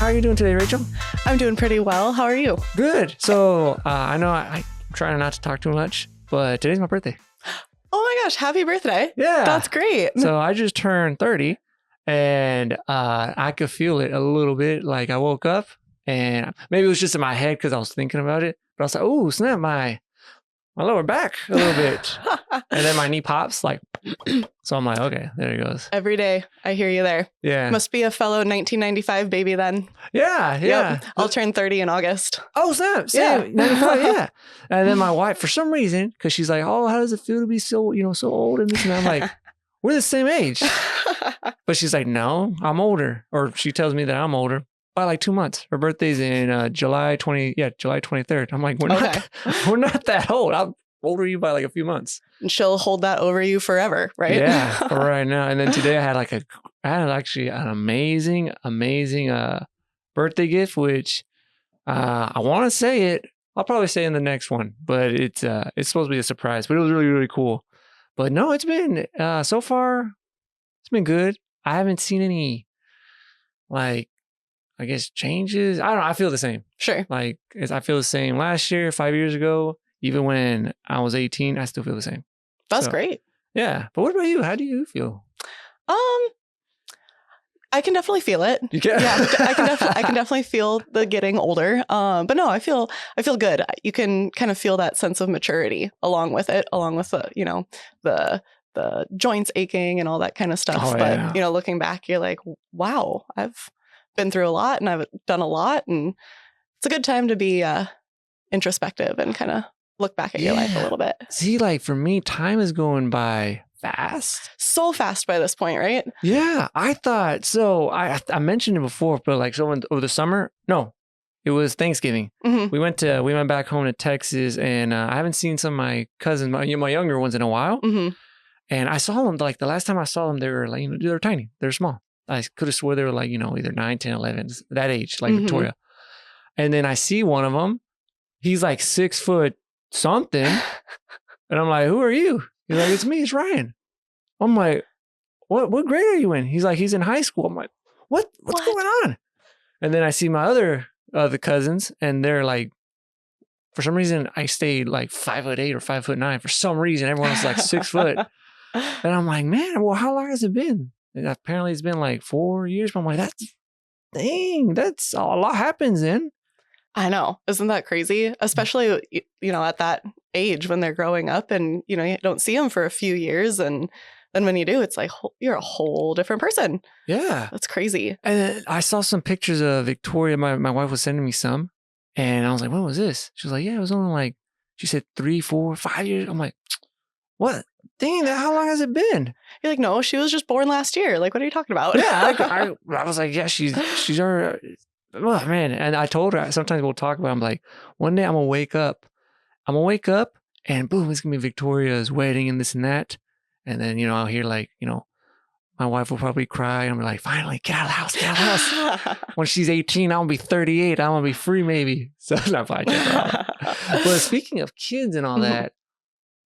How are you doing today, Rachel? I'm doing pretty well. How are you? Good. So I know I'm trying not to talk too much, but today's my birthday. Oh my gosh, happy birthday. Yeah. That's great. So I just turned 30 and I could feel it a little bit. Like I woke up and maybe it was just in my head because I was thinking about it. But I was like, oh, snap, my lower back a little bit. And then my knee pops like, so I'm like, okay, there it goes. Every day. I hear you there. Yeah. Must be a fellow 1995 baby then. Yeah. Yep. I'll turn 30 in August. Oh, snap. Yeah. Same. 95, yeah. And then my wife, for some reason, because she's like, oh, how does it feel to be so, so old and this and that? I'm like, we're the same age. But she's like, no, I'm older. Or she tells me that I'm older by like 2 months. Her birthday's in July 23rd. I'm like, we're not that old. I'm older than you by like a few months. And she'll hold that over you forever, right? Yeah, for right now. And then today I had actually an amazing birthday gift, which I want to say it. I'll probably say in the next one, but it's supposed to be a surprise. But it was really, really cool. But no, it's been so far, it's been good. I haven't seen any I guess changes. I don't know. I feel the same. Sure. I feel the same last year, 5 years ago, even when I was 18, I still feel the same. That's great. Yeah. But what about you? How do you feel? I can definitely feel it. You can? Yeah, I can definitely feel the getting older. But no, I feel good. You can kind of feel that sense of maturity along with it, along with the joints aching and all that kind of stuff. Oh, but yeah. Looking back, you're like, wow, I've been through a lot and I've done a lot, and it's a good time to be introspective and kind of look back at your life a little bit. See, for me, time is going by fast. So fast by this point, right? Yeah, I thought so. I mentioned it before, but over the summer, no, it was Thanksgiving. Mm-hmm. We went back home to Texas, and I haven't seen some of my cousins, my younger ones, in a while. Mm-hmm. And I saw them the last time I saw them, they were they were tiny, they were small. I could have swore they were either 9, 10, 11, that age, like Mm-hmm. Victoria. And then I see one of them. He's 6 foot something. And I'm like, who are you? He's like, it's me, it's Ryan. I'm like, what grade are you in? He's like, he's in high school. I'm like, what's going on? And then I see my other cousins, and they're for some reason, I stayed 5'8" or 5'9". For some reason, everyone was 6 foot. And I'm like, man, well, how long has it been? And apparently it's been 4 years. But I'm like, that's a lot happens then. I know. Isn't that crazy? Especially, at that age when they're growing up and, you don't see them for a few years. And then when you do, it's you're a whole different person. Yeah. That's crazy. And I saw some pictures of Victoria. My wife was sending me some. And I was like, when was this? She was like, yeah, it was only she said 3, 4, 5 years. I'm like, what? Dang, how long has it been? You're like, no, she was just born last year. What are you talking about? Yeah. I was like, yeah, she's already. Oh, man. And I told her, sometimes we'll talk about it. I'm like, one day I'm going to wake up and boom, it's going to be Victoria's wedding and this and that. And then, I'll hear my wife will probably cry. And I'm like, finally, get out of the house. When she's 18, I'm going to be 38. I'm going to be free maybe. So not probably. But speaking of kids and all that,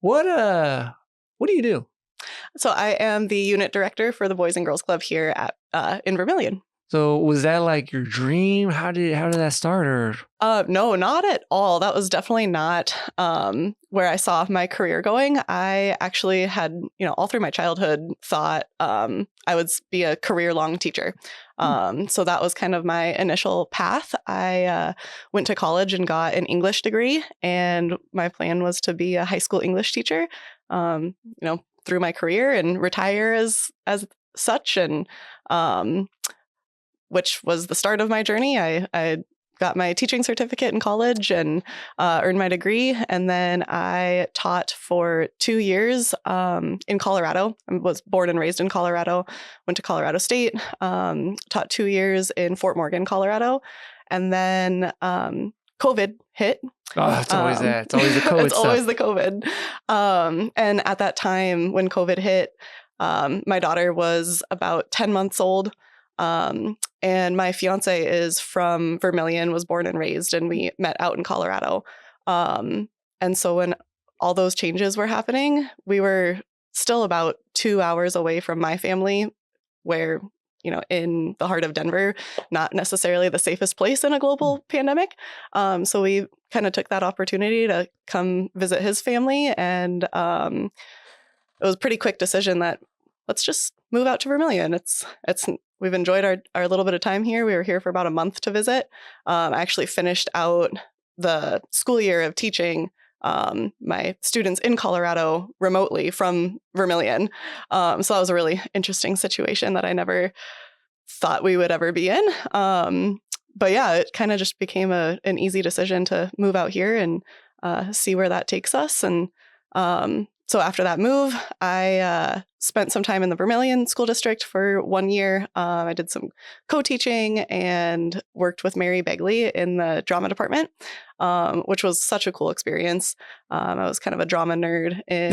what do you do? So I am the unit director for the Boys and Girls Club here in Vermillion. So was that your dream? How did that start? Or no, not at all. That was definitely not where I saw my career going. I actually had, all through my childhood thought I would be a career-long teacher. So that was kind of my initial path. I went to college and got an English degree, and my plan was to be a high school English teacher, through my career and retire as such. And which was the start of my journey. I got my teaching certificate in college and earned my degree. And then I taught for 2 years in Colorado. I was born and raised in Colorado, went to Colorado State, taught 2 years in Fort Morgan, Colorado. And then COVID hit. Oh, it's always that. It's always the COVID It's stuff. always the COVID. And at that time when COVID hit, my daughter was about 10 months old. And my fiance is from Vermillion, was born and raised, and we met out in Colorado. And so when all those changes were happening, we were still about 2 hours away from my family, where in the heart of Denver, not necessarily the safest place in a global pandemic. So we kind of took that opportunity to come visit his family. And it was a pretty quick decision that let's just move out to Vermillion. We've enjoyed our little bit of time here. We were here for about a month to visit. I actually finished out the school year of teaching my students in Colorado remotely from Vermillion. So that was a really interesting situation that I never thought we would ever be in. But yeah, it kind of just became an easy decision to move out here and see where that takes us. And so after that move, I spent some time in the Vermillion School District for 1 year. I did some co-teaching and worked with Mary Begley in the drama department, which was such a cool experience. I was kind of a drama nerd in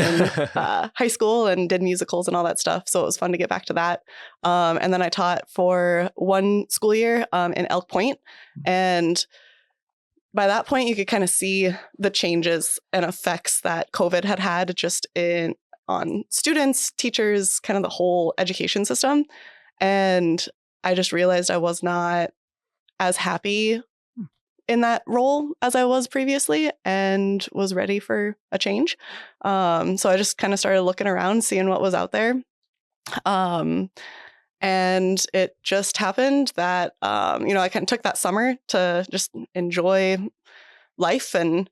high school and did musicals and all that stuff. So it was fun to get back to that. And then I taught for 1 school year in Elk Point. And by that point, you could kind of see the changes and effects that COVID had just on students, teachers, kind of the whole education system. And I just realized I was not as happy in that role as I was previously and was ready for a change. So I just kind of started looking around, seeing what was out there. And it just happened that, I kind of took that summer to just enjoy life and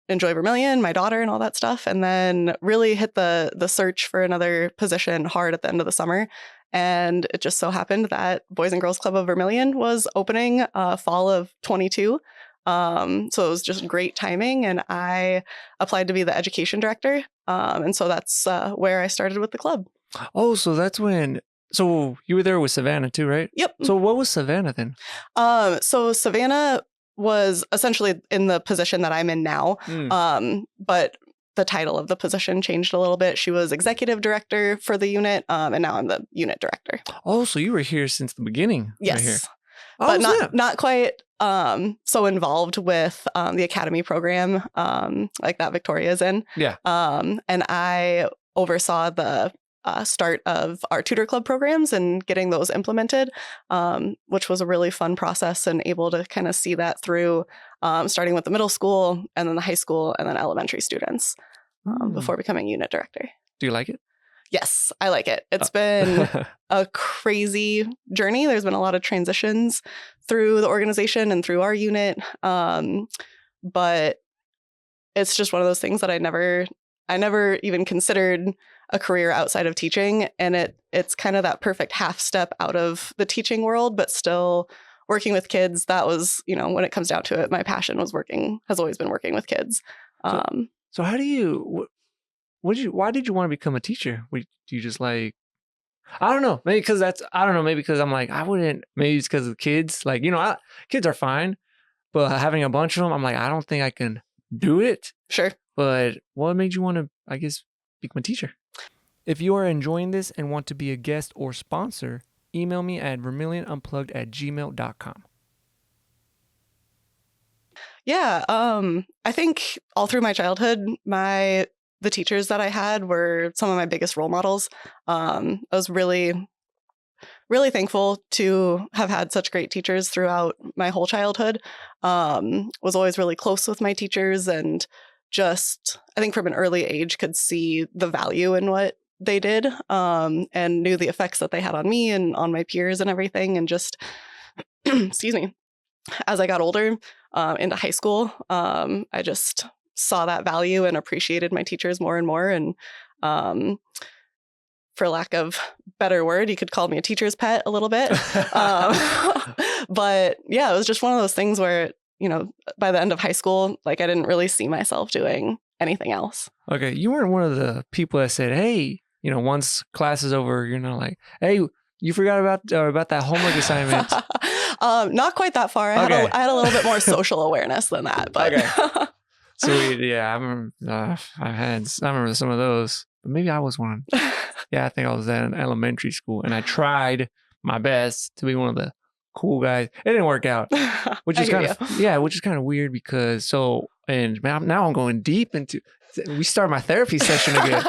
enjoy Vermillion, my daughter, and all that stuff. And then really hit the search for another position hard at the end of the summer. And it just so happened that Boys and Girls Club of Vermillion was opening fall of 22. So it was just great timing. And I applied to be the education director. And so that's where I started with the club. Oh, so that's when... So you were there with Savannah too, right? Yep. So what was Savannah then? So Savannah was essentially in the position that I'm in now. But the title of the position changed a little bit. She was executive director for the unit, and now I'm the unit director. Oh, so you were here since the beginning. Yes. Right here. But not quite so involved with the academy program like that Victoria's in. Yeah. And I oversaw the start of our tutor club programs and getting those implemented, which was a really fun process and able to kind of see that through starting with the middle school and then the high school and then elementary students before becoming unit director. Do you like it? Yes, I like it. It's been a crazy journey. There's been a lot of transitions through the organization and through our unit. But it's just one of those things that I never even considered a career outside of teaching. And it's kind of that perfect half step out of the teaching world, but still working with kids. That was, when it comes down to it, my passion has always been working with kids. So how do you, why did you want to become a teacher? Do you just like, I don't know, maybe because I'm like, I wouldn't, maybe it's because of the kids. Like, kids are fine, but having a bunch of them, I'm like, I don't think I can do it. Sure. But what made you want to, I guess, become a teacher? If you are enjoying this and want to be a guest or sponsor, email me at vermillionunplugged@gmail.com. Yeah, I think all through my childhood, the teachers that I had were some of my biggest role models. I was really, really thankful to have had such great teachers throughout my whole childhood. Was always really close with my teachers and just, I think from an early age, could see the value in what they did and knew the effects that they had on me and on my peers and everything. And just, excuse me, as I got older into high school, I just saw that value and appreciated my teachers more and more. And for lack of better word, you could call me a teacher's pet a little bit. But yeah, it was just one of those things where, by the end of high school, like I didn't really see myself doing anything else. Okay. You weren't one of the people that said, hey, once class is over, you're not like, hey, you forgot about that homework assignment. Not quite that far. I had a little bit more social awareness than that. But okay. Sweet. Yeah, I remember. I remember some of those, but maybe I was one. Yeah, I think I was in elementary school, and I tried my best to be one of the cool guys. It didn't work out, which is kind of weird because now I'm going deep into. We start my therapy session again.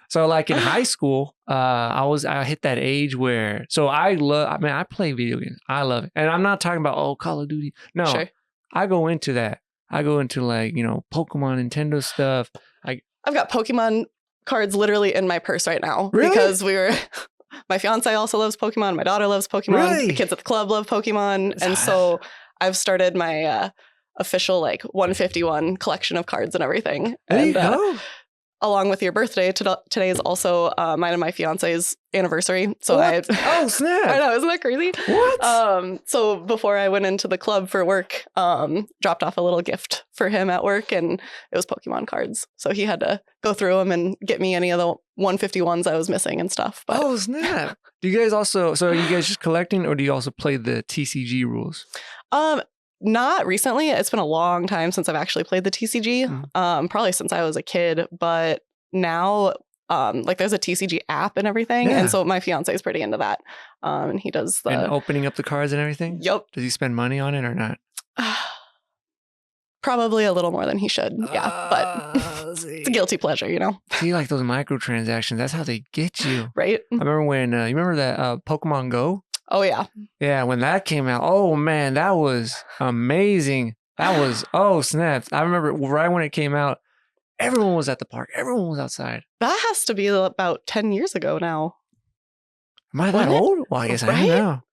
So like in high school, I hit that age where, so I play video games. I love it. And I'm not talking about, Call of Duty. No, Sure. I go into that. I go into like, Pokemon, Nintendo stuff. I've got Pokemon cards literally in my purse right now. Really? Because my fiance also loves Pokemon. My daughter loves Pokemon. Really? The kids at the club love Pokemon. And so I've started my official like 151 collection of cards and everything. There you go. Along with your birthday, today is also mine and my fiance's anniversary. So oh snap! I know, isn't that crazy? What? So before I went into the club for work, dropped off a little gift for him at work, and it was Pokemon cards. So he had to go through them and get me any of the 151s I was missing and stuff. But oh snap! Do you guys so are you guys just collecting, or do you also play the TCG rules? Not recently. It's been a long time since I've actually played the TCG. Probably since I was a kid. But now, like there's a TCG app and everything, and so my fiance is pretty into that. And he does and opening up the cards and everything. Yep. Does he spend money on it or not? Probably a little more than he should. Yeah, but it's a guilty pleasure, See, like those microtransactions. That's how they get you, right? I remember when you remember that Pokemon Go. Oh, yeah. Yeah, when that came out, oh, man, that was amazing. That was, snaps. I remember right when it came out, everyone was at the park. Everyone was outside. That has to be about 10 years ago now. Am I that old? Well, I guess I don't know.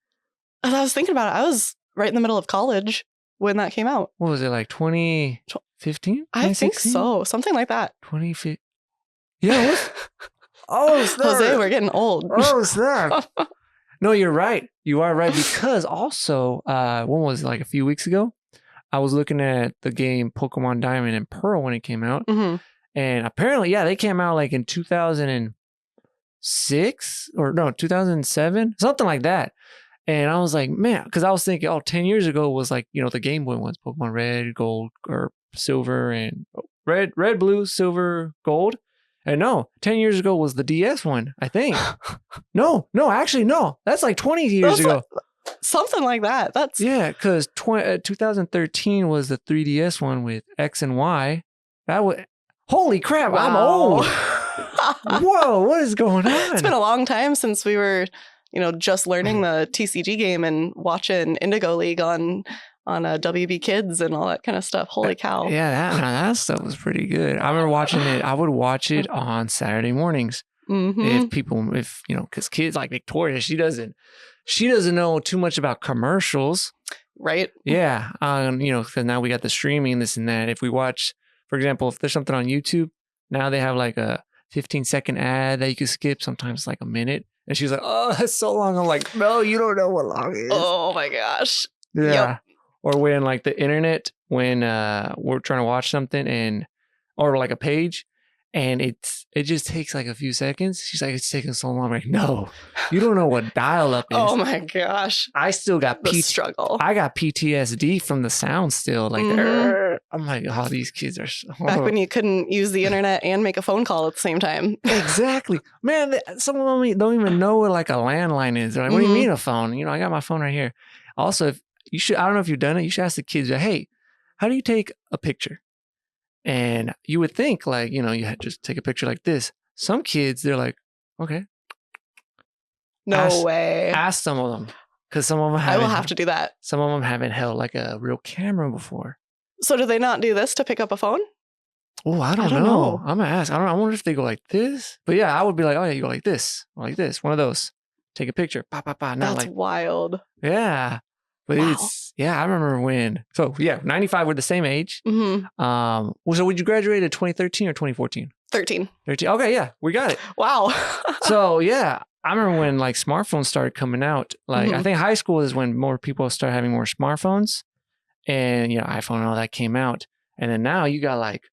As I was thinking about it, I was right in the middle of college when that came out. What was it, like 2015? I think so. Something like that. 2015. Yeah, what? Snap. Jose, we're getting old. Oh, snap. No, you're right. You are right. Because also, when was it, like a few weeks ago? I was looking at the game Pokemon Diamond and Pearl when it came out. Mm-hmm. And apparently, they came out like in 2006 or no, 2007, something like that. And I was like, man, because I was thinking, 10 years ago was like, the Game Boy ones, Pokemon Red, Gold, or Silver, and Red, Blue, Silver, Gold. And no, 10 years ago was the DS one, I think. No, actually, no. That's like 20 years ago. Something like that. Yeah, because 2013 was the 3DS one with X and Y. That was, holy crap, wow. I'm old. Whoa, what is going on? It's been a long time since we were, just learning the TCG game and watching Indigo League on WB Kids and all that kind of stuff. Holy cow. Yeah, that stuff was pretty good. I remember watching it. I would watch it on Saturday mornings. Mm-hmm. Because kids like Victoria, she doesn't know too much about commercials. Right. Yeah. Because now we got the streaming, this and that. If we watch, for example, if there's something on YouTube, now they have like a 15-second ad that you can skip. Sometimes like a minute. And she's like, oh, that's so long. I'm like, no, you don't know what long it is. Oh my gosh. Yeah. Yep. Or when like the internet, when we're trying to watch something or like a page, and it just takes like a few seconds. She's like, it's taking so long. I'm like, no, you don't know what dial-up is. Oh my gosh. I still got the struggle. I got PTSD from the sound still. Like, I'm like, these kids are... Back when you couldn't use the internet and make a phone call at the same time. Exactly. Man, some of them don't even know what like a landline is. They're like, what do you mean a phone? I got my phone right here. Also, I don't know if you've done it. You should ask the kids, hey, how do you take a picture? And you would think like, you just take a picture like this. Some kids, they're like, okay. No way. Ask some of them. Because some of them I will have to do that. Some of them haven't held like a real camera before. So do they not do this to pick up a phone? Oh, I don't know. I'm going to ask. I wonder if they go like this. But yeah, I would be like, oh yeah, you go like this. Or like this. One of those. Take a picture. Not That's like, wild. Yeah. But I remember when. So yeah, 95, we're the same age. Mm-hmm. So would you graduate in 2013 or 2014? 13. Okay, yeah, we got it. Wow. So yeah, I remember when like smartphones started coming out. Like I think high school is when more people started having more smartphones, and iPhone and all that came out. And then now you got like,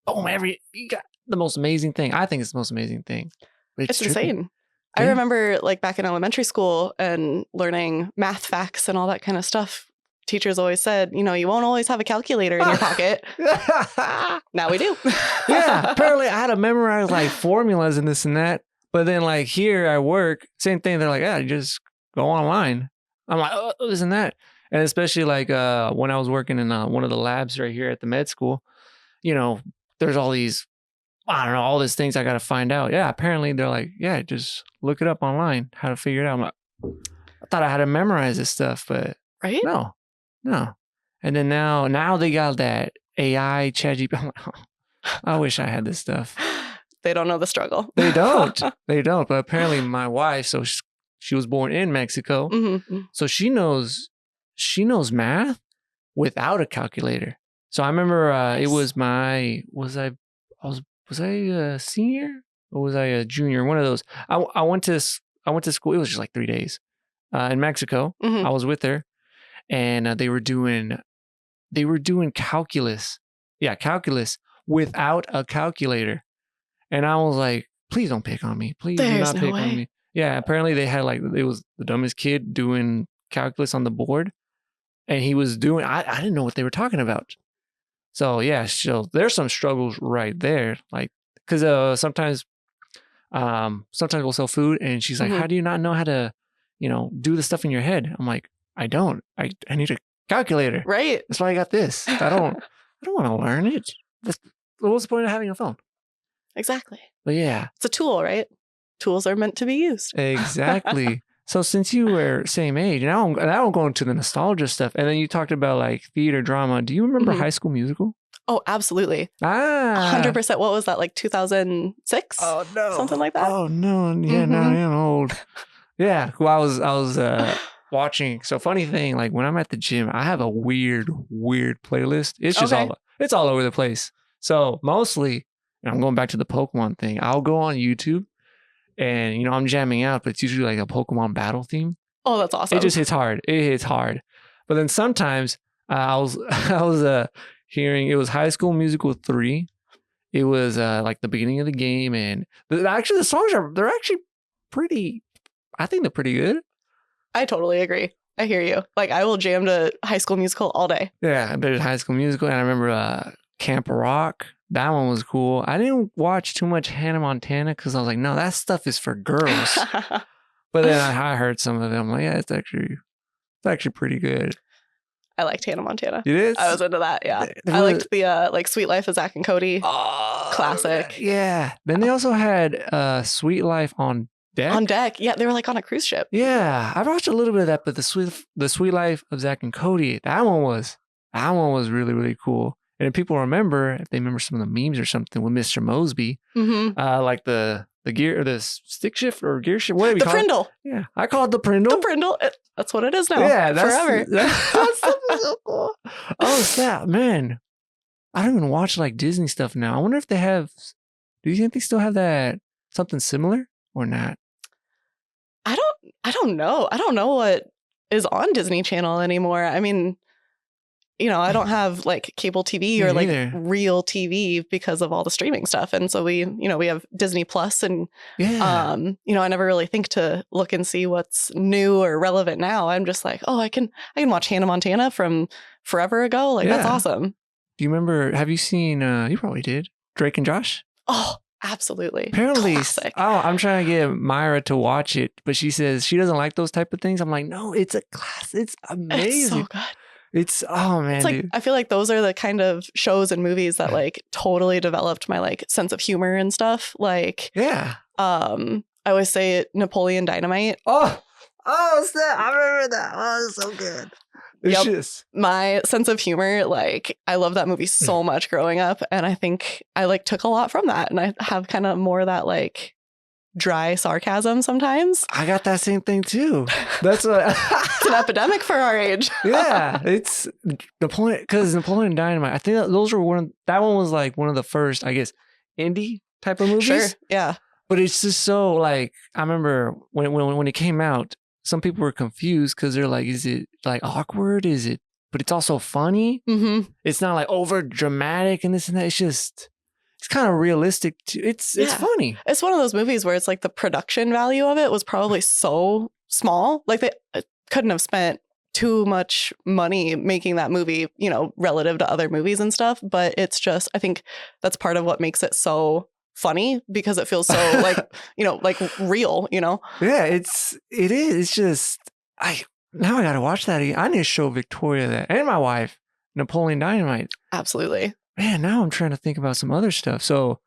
boom, you got the most amazing thing. I think it's the most amazing thing. It's insane. I remember like back in elementary school and learning math facts and all that kind of stuff. Teachers always said, you won't always have a calculator in your pocket. Now we do. Yeah. Apparently I had to memorize like formulas and this and that. But then like here I work, same thing. They're like, yeah, you just go online. I'm like, oh, this and that. And especially like when I was working in one of the labs right here at the med school, there's all these I don't know, all these things I got to find out. Yeah, apparently they're like, yeah, just look it up online, how to figure it out. I'm like, I thought I had to memorize this stuff, but Right? no. And then now they got that AI ChatGPT. I'm like, oh, I wish I had this stuff. They don't know the struggle. They don't. But apparently my wife, so she was born in Mexico, so she knows math without a calculator. So I remember it was was I a senior or was I a junior? One of those. I went to school. It was just like 3 days in Mexico. I was with her, and they were doing calculus. Yeah, calculus without a calculator. And I was like, please don't pick on me. Please do not pick on me. Yeah, apparently they had it was the dumbest kid doing calculus on the board. And he was doing, I didn't know what they were talking about. So yeah, so there's some struggles right there. Like, because sometimes we'll sell food and she's like, how do you not know how to, do the stuff in your head? I'm like, I don't. I need a calculator. Right. That's why I got this. I don't want to learn it. What's the point of having a phone? Exactly. But yeah. It's a tool, right? Tools are meant to be used. Exactly. So since you were same age, now I'm going to the nostalgia stuff. And then you talked about like theater drama. Do you remember High School Musical? Oh, absolutely. 100%. What was that, like 2006? Oh, no. Something like that? Oh, no. Yeah, now I am old. Yeah. Well, I was watching. So funny thing, like when I'm at the gym, I have a weird playlist. It's just it's all over the place. So mostly, and I'm going back to the Pokemon thing, I'll go on YouTube and, I'm jamming out, but it's usually like a Pokemon battle theme. Oh, that's awesome. It just hits hard. But then sometimes I was hearing, it was High School Musical 3. It was like the beginning of the game. And actually the songs they're actually I think they're pretty good. I totally agree. I hear you. Like I will jam to High School Musical all day. Yeah, there's High School Musical. And I remember Camp Rock. That one was cool. I didn't watch too much Hannah Montana because I was like, no, that stuff is for girls. But then I heard some of it. I'm like, yeah, it's actually pretty good. I liked Hannah Montana. You did? I was into that, yeah. I liked the like Sweet Life of Zach and Cody. Oh, classic. Yeah. Then they also had Sweet Life on Deck. On Deck. Yeah, they were like on a cruise ship. Yeah. I watched a little bit of that, but the Sweet Life of Zach and Cody, that one was really, really cool. And if people remember, if they remember some of the memes or something with Mr. Mosby, like the gear or the stick shift or gear shift, whatever you call Prindle. It. Yeah, I call it the Prindle. The Prindle. That's what it is now. Yeah, forever. That's so cool. Oh, snap, man! I don't even watch like Disney stuff now. I wonder if they have. Do you think they still have that something similar or not? I don't know. I don't know what is on Disney Channel anymore. I mean, I don't have like cable TV or like real TV because of all the streaming stuff. And so we have Disney Plus and, I never really think to look and see what's new or relevant now. I'm just like, oh, I can watch Hannah Montana from forever ago. Like, that's awesome. Do you remember, have you seen, you probably did, Drake and Josh? Oh, absolutely. Apparently, classic. I'm trying to get Myra to watch it, but she says she doesn't like those type of things. I'm like, no, it's a class. It's amazing. It's so good. It's man, it's like, dude. I feel like those are the kind of shows and movies that like totally developed my like sense of humor and stuff. Like, yeah. I always say Napoleon Dynamite. Oh, snap. I remember that. Oh, it's so good. It's just my sense of humor. Like, I love that movie so much growing up, and I think I like took a lot from that, and I have kind of more of that like dry sarcasm sometimes. I got that same thing too. That's what it's an epidemic for our age. Yeah, it's Napoleon, because Napoleon Dynamite, I think those were that one was like one of the first, I guess, indie type of movies. Sure, yeah. But it's just so like, I remember when it came out, some people were confused because they're like, is it like awkward? Is it, but it's also funny. Mm-hmm. It's not like over dramatic and this and that. It's just, it's kind of realistic too. It's funny. It's one of those movies where it's like the production value of it was probably so small. Like they couldn't have spent too much money making that movie, relative to other movies and stuff. But it's just, I think that's part of what makes it so funny, because it feels so like, like real, Yeah, it is. It's just, now I got to watch that again. I need to show Victoria that, and my wife, Napoleon Dynamite. Absolutely. Man, now I'm trying to think about some other stuff. So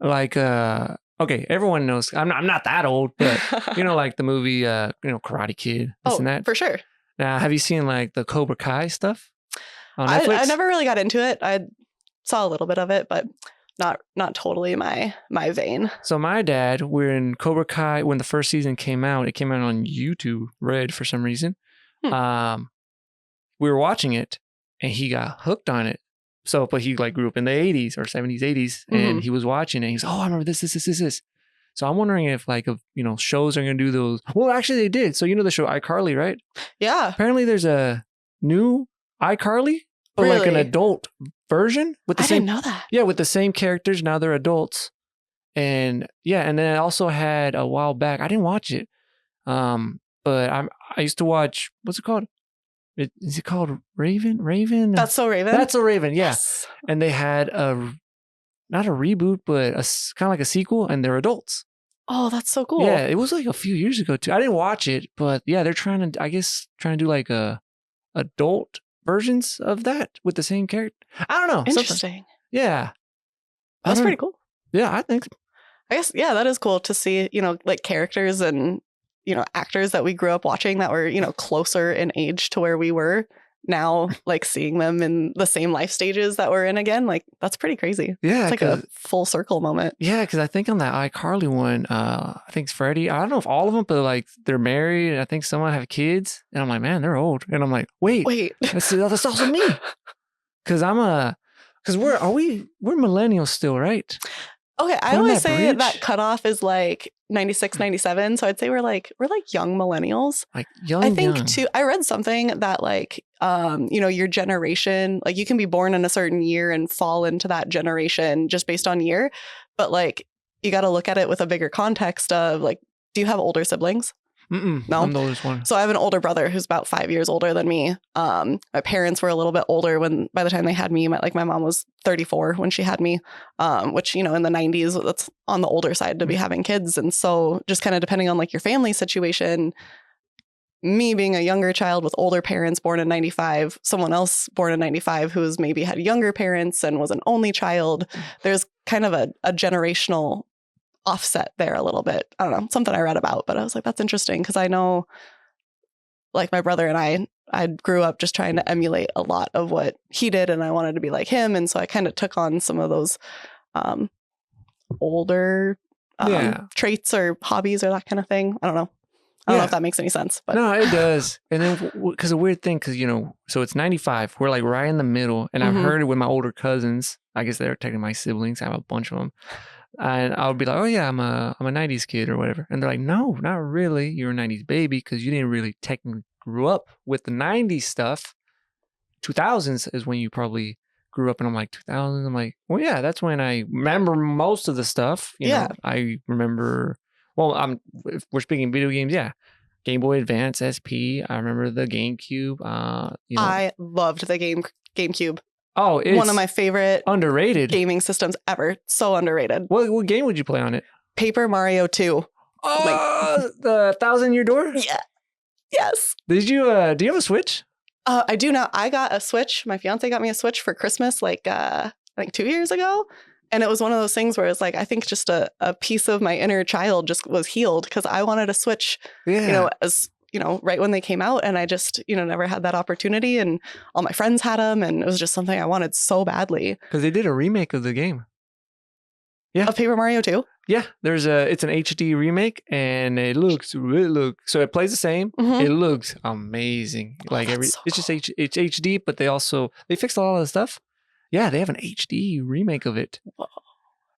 Like, okay, everyone knows. I'm not that old, but like the movie, Karate Kid, this and that. For sure. Now, have you seen like the Cobra Kai stuff on I Netflix? never really got into it. I saw a little bit of it, but not totally my vein. So my dad, we're in Cobra Kai when the first season came out. It came out on YouTube Red for some reason. We were watching it, and he got hooked on it. So, but he like grew up in the 80s or 70s, 80s, and he was watching it. He's, I remember this. So I'm wondering if like, shows are going to do those. Well, actually they did. So the show iCarly, right? Yeah. Apparently there's a new iCarly, but like an adult version with the same. I didn't know that. Yeah, with the same characters. Now they're adults. And yeah, and then I also had a while back, I didn't watch it. But I used to watch, what's it called? Is it called Raven? That's So Raven? That's So Raven, yeah. Yes. And they had not a reboot, but kind of like a sequel, and they're adults. Oh, that's so cool. Yeah, it was like a few years ago too. I didn't watch it, but yeah, they're trying to do like adult versions of that with the same character. I don't know. Interesting. Yeah. That's pretty cool. Yeah, I think so. I guess, yeah, that is cool to see, like characters and, actors that we grew up watching that were, closer in age to where we were now, like seeing them in the same life stages that we're in again. Like, that's pretty crazy. Yeah. It's like a full circle moment. Yeah, because I think on that iCarly one, I think it's Freddie. I don't know if all of them, but like they're married. And I think some have kids. And I'm like, man, they're old. And I'm like, wait. That's also me. Because we're millennials still, right? Okay, I always say that cutoff is like 96, 97. So I'd say we're like young millennials. Like young. I think too. I read something that like, your generation, like you can be born in a certain year and fall into that generation just based on year. But like, you got to look at it with a bigger context of like, do you have older siblings? No, I'm the oldest one. So I have an older brother who's about 5 years older than me. My parents were a little bit older by the time they had me. My mom was 34 when she had me, which, in the 90s, that's on the older side to be having kids. And so just kind of depending on like your family situation, me being a younger child with older parents born in 95, someone else born in 95 who's maybe had younger parents and was an only child, there's kind of a generational offset there a little bit. I don't know, something I read about, but I was like, that's interesting because I know like my brother and I grew up just trying to emulate a lot of what he did and I wanted to be like him. And so I kind of took on some of those older traits or hobbies or that kind of thing. I don't know. I don't know if that makes any sense. But no, it does. And then because a weird thing, because, so it's 95. We're like right in the middle. And I've heard it with my older cousins. I guess they're technically my siblings. I have a bunch of them. And I would be like, oh yeah, I'm a 90s kid or whatever. And they're like, no, not really. You're a 90s baby because you didn't really technically grew up with the 90s stuff. 2000s is when you probably grew up. And I'm like, 2000s? I'm like, well, yeah, that's when I remember most of the stuff. You know, I remember, if we're speaking video games, yeah. Game Boy Advance, SP. I remember the GameCube. I loved the GameCube. Oh, it's one of my favorite underrated gaming systems ever. So underrated. What game would you play on it? Paper Mario 2. Oh, the 1,000-Year Door? Yeah. Yes. Did you do you have a Switch? I do now. I got a Switch. My fiance got me a Switch for Christmas I think 2 years ago. And it was one of those things where it's like, I think just a piece of my inner child just was healed because I wanted a Switch, right when they came out. And I just, never had that opportunity. And all my friends had them. And it was just something I wanted so badly. Because they did a remake of the game. Yeah. Of Paper Mario 2? Yeah. It's an HD remake and so it plays the same. It looks amazing. It's HD, but they fixed a lot of the stuff. Yeah, they have an HD remake of it. Whoa.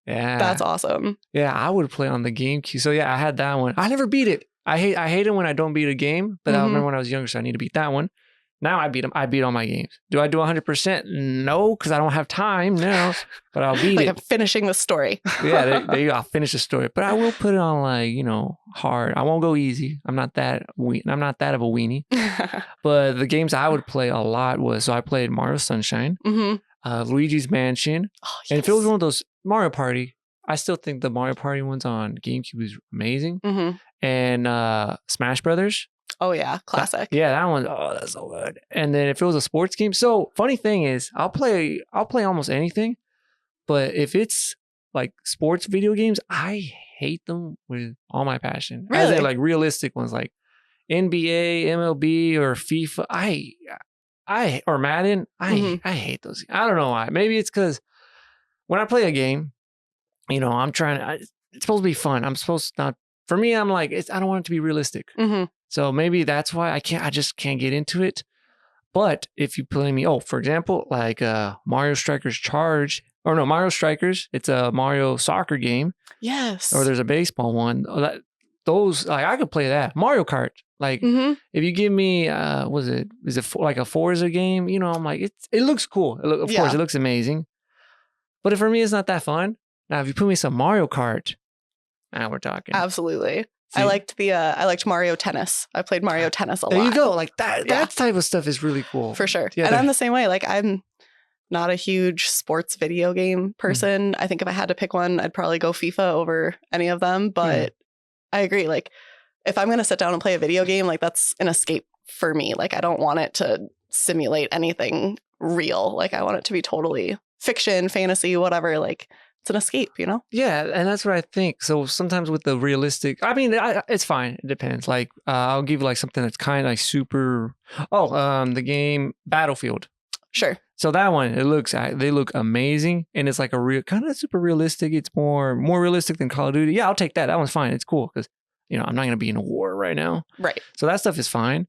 Yeah. That's awesome. Yeah, I would play on the GameCube. So yeah, I had that one. I never beat it. I hate it when I don't beat a game, but I remember when I was younger, so I need to beat that one. Now I beat them. I beat all my games. Do I do 100%? No, because I don't have time now, but I'll beat it. I'm finishing the story. Yeah, there you go. I'll finish the story. But I will put it on hard. I won't go easy. I'm not that of a weenie. But the games I would play a lot I played Mario Sunshine. Luigi's Mansion. Oh, yes. And if it was one of those Mario Party, I still think the Mario Party ones on GameCube is amazing. And Smash Brothers. Oh yeah, classic. That one. Oh, that's so good. And then if it was a sports game, so funny thing is, I'll play almost anything, but if it's like sports video games, I hate them with all my passion. As Really? in like realistic ones like NBA, MLB, or FIFA. I or Madden. Mhm. I hate those. I don't know why. Maybe it's because when I play a game, I'm trying to. It's supposed to be fun. I'm supposed to not. For me, I'm like, I don't want it to be realistic. Mhm. So maybe that's why I can't. I just can't get into it. But if you play me, for example, like Mario Strikers Charge, or no, Mario Strikers, it's a Mario soccer game, Yes. or there's a baseball one. Those, like, I could play that. Mario Kart, like, Mhm. if you give me, is it like a Forza game? I'm like, it looks cool. Of Yeah. course, it looks amazing. But for me, it's not that fun. Now, if you put me some Mario Kart, now we're talking. Absolutely. See, I liked Mario Tennis. I played Mario Tennis a lot. there you go. Like that. Yeah. That type of stuff is really cool. For sure. Yeah, and I'm the same way. Like, I'm not a huge sports video game person. I think if I had to pick one, I'd probably go FIFA over any of them. But I agree. Like, if I'm going to sit down and play a video game, like, that's an escape for me. Like, I don't want it to simulate anything real. Like, I want it to be totally fiction, fantasy, whatever. Like, it's an escape, Yeah, and that's what I think. So sometimes with the realistic, I mean, it's fine. It depends. Like, I'll give you like something that's kind of like super. The game Battlefield. Sure. So that one, they look amazing, and it's like a real kind of super realistic. It's more realistic than Call of Duty. Yeah, I'll take that. That one's fine. It's cool because I'm not gonna be in a war right now. Right. So that stuff is fine.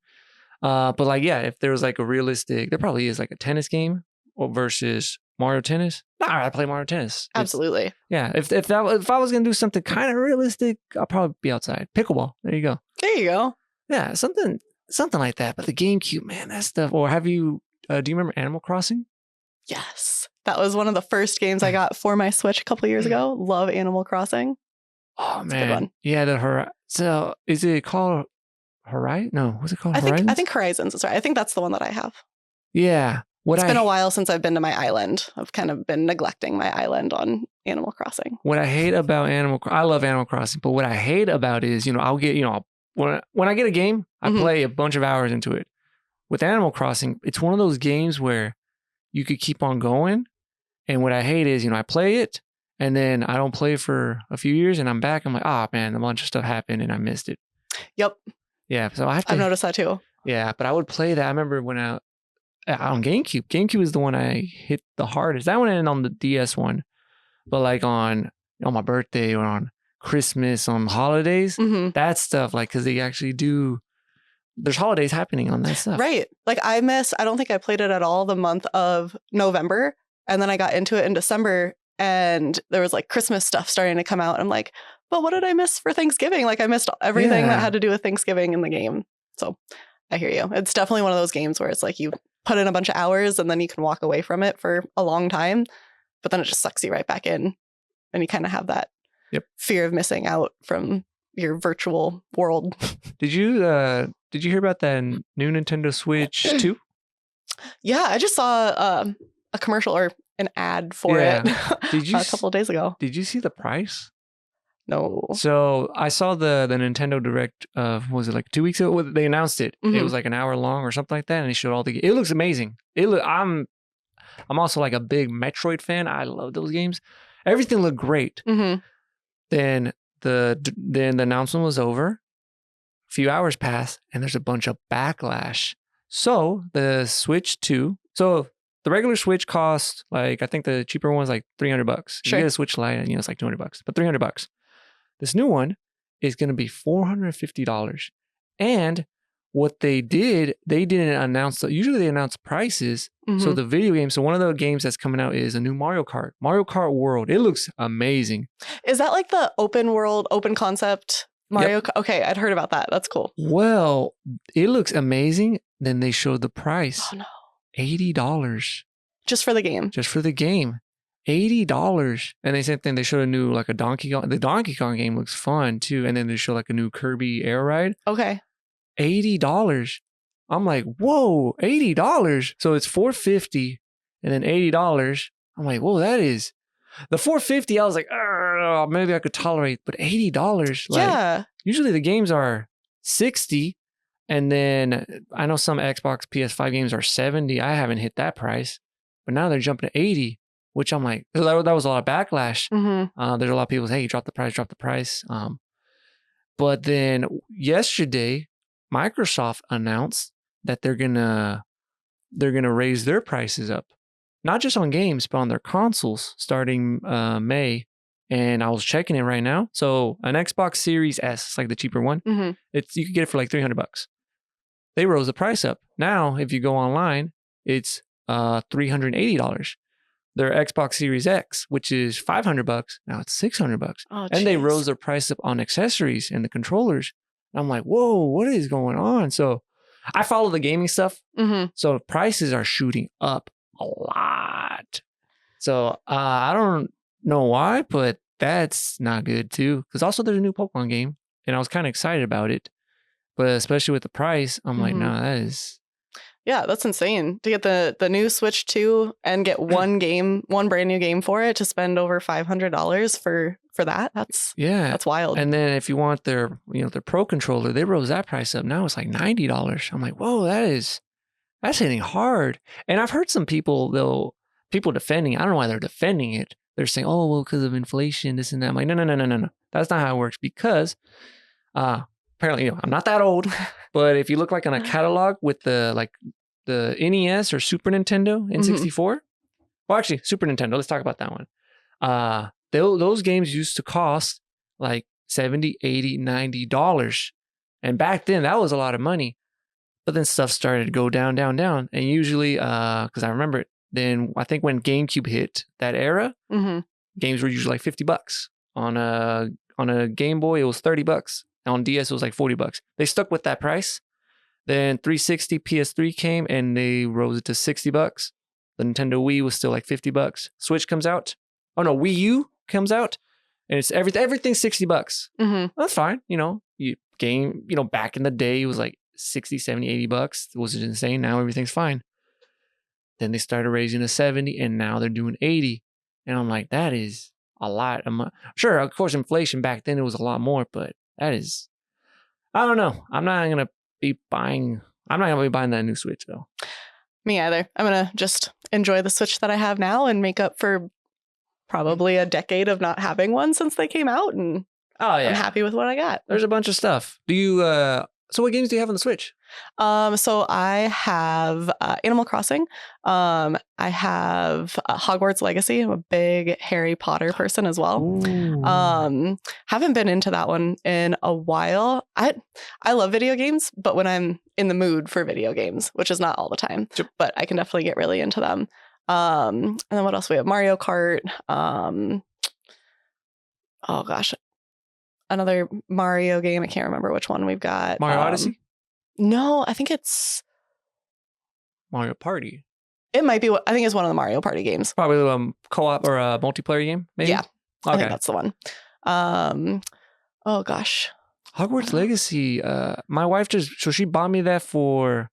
But like, yeah, if there was like a realistic, there probably is like a tennis game versus Mario Tennis. Nah, I play Mario Tennis. Absolutely. Yeah. If I was gonna do something kind of realistic, I'll probably be outside. Pickleball. There you go. There you go. Yeah, something like that. But the GameCube, man, that stuff. Or have you? Do you remember Animal Crossing? Yes. That was one of the first games I got for my Switch a couple years ago. Love Animal Crossing. Oh, It's a good man. one. Yeah, so is it called Horizon? No, what's it called? Horizons? I think Horizons is right. I think that's the one that I have. Yeah. It's been a while since I've been to my island. I've kind of been neglecting my island on Animal Crossing. What I hate about I love Animal Crossing, but what I hate about it is, I'll get, when I get a game, I play a bunch of hours into it. With Animal Crossing, it's one of those games where you could keep on going. And what I hate is, I play it and then I don't play for a few years and I'm back. I'm like, man, a bunch of stuff happened and I missed it. Yep. Yeah. So I've noticed that too. Yeah. But I would play that. I remember when on GameCube. GameCube is the one I hit the hardest. That one and on the DS one. But like on my birthday or on Christmas, on holidays, that stuff, like, because they actually do. There's holidays happening on that stuff. Right. Like, I don't think I played it at all the month of November. And then I got into it in December and there was like Christmas stuff starting to come out. I'm like, but what did I miss for Thanksgiving? Like, I missed everything that had to do with Thanksgiving in the game. So I hear you. It's definitely one of those games where it's like you put in a bunch of hours and then you can walk away from it for a long time, but then it just sucks you right back in. And you kind of have that fear of missing out from your virtual world. Did you hear about that new Nintendo Switch 2? Yeah, I just saw a commercial or an ad for it Did you a couple of days ago. Did you see the price? No. So I saw the Nintendo Direct. Was it like 2 weeks ago? They announced it. It was like an hour long or something like that, and they showed all the. It looks amazing. I'm also like a big Metroid fan. I love those games. Everything looked great. Then the announcement was over. A few hours passed, and there's a bunch of backlash. So the Switch 2. So the regular Switch cost, like, I think the cheaper one's like $300. Sure. You get a Switch Lite, and it's like $200, but $300. This new one is going to be $450. And what they didn't announce. Usually they announce prices. So the video game. So one of the games that's coming out is a new Mario Kart World. It looks amazing. Is that like the open world, open concept Mario? Okay, I'd heard about that. That's cool. Well, it looks amazing. Then they showed the price. Oh no. $80. Just for the game. Just for the game. $80. And they said they showed a new, like, a Donkey Kong. The Donkey Kong game looks fun too. And then they show like a new Kirby Air Ride. Okay. $80. I'm like, whoa, $80. So it's $450 and then $80. I'm like, whoa, that is the $450. I was like, maybe I could tolerate, but $80. Like, usually the games are $60. And then I know some Xbox PS5 games are $70. I haven't hit that price, but now they're jumping to $80. which I'm like, that was a lot of backlash. Mm-hmm. There's a lot of people say, hey, drop the price. But then yesterday, Microsoft announced that they're gonna raise their prices up, not just on games, but on their consoles starting May. And I was checking it right now. So an Xbox Series S, it's like the cheaper one. Mm-hmm. You could get it for like $300. They rose the price up. Now, if you go online, it's $380. Their Xbox Series X, which is $500, now it's $600. Oh, and they jeez. rose their price up on accessories and the controllers. And I'm like, whoa, what is going on? So I follow the gaming stuff. Mm-hmm. So prices are shooting up a lot. So I don't know why, but that's not good too. Because also there's a new Pokemon game, and I was kind of excited about it. But especially with the price, I'm like, nah, that is... Yeah, that's insane to get the new Switch 2 and get one brand new game for it, to spend over $500 for that. That's wild. And then if you want their Pro controller, they rose that price up. Now it's like $90. I'm like, whoa, that's hitting hard. And I've heard some people defending it. I don't know why they're defending it. They're saying, oh, well, because of inflation, this and that. I'm like, no. That's not how it works, because apparently, I'm not that old, but if you look like on a catalog with the NES or Super Nintendo N64, well, actually, Super Nintendo, let's talk about that one. Those games used to cost like $70, $80, $90. And back then, that was a lot of money. But then stuff started to go down. And usually, because I remember it, then I think when GameCube hit that era, games were usually like $50. On a Game Boy, it was $30. On DS, it was like $40. They stuck with that price. Then 360 PS3 came and they rose it to $60. The Nintendo Wii was still like $50. Switch comes out. Oh no, Wii U comes out, and it's everything's $60. That's fine. Back in the day, it was like 60, 70, $80. It was insane. Now everything's fine. Then they started raising to 70, and now they're doing 80. And I'm like, that is a lot. Sure, of course, inflation back then, it was a lot more, but that is, I don't know. I'm not going to be buying that new Switch, though. Me either. I'm going to just enjoy the Switch that I have now and make up for probably a decade of not having one since they came out. And I'm happy with what I got. There's a bunch of stuff. Do you, so what games do you have on the Switch? So I have Animal Crossing. I have Hogwarts Legacy. I'm a big Harry Potter person as well. Ooh. Haven't been into that one in a while. I love video games, but when I'm in the mood for video games, which is not all the time, but I can definitely get really into them. And then what else? We have Mario Kart. Oh gosh, another Mario game. I can't remember which one we've got. Mario Odyssey? No, I think it's Mario Party. It might be. I think it's one of the Mario Party games. Probably a co-op or a multiplayer game, maybe? Yeah. Okay. I think that's the one. Oh gosh. Hogwarts Legacy. My wife so she bought me that for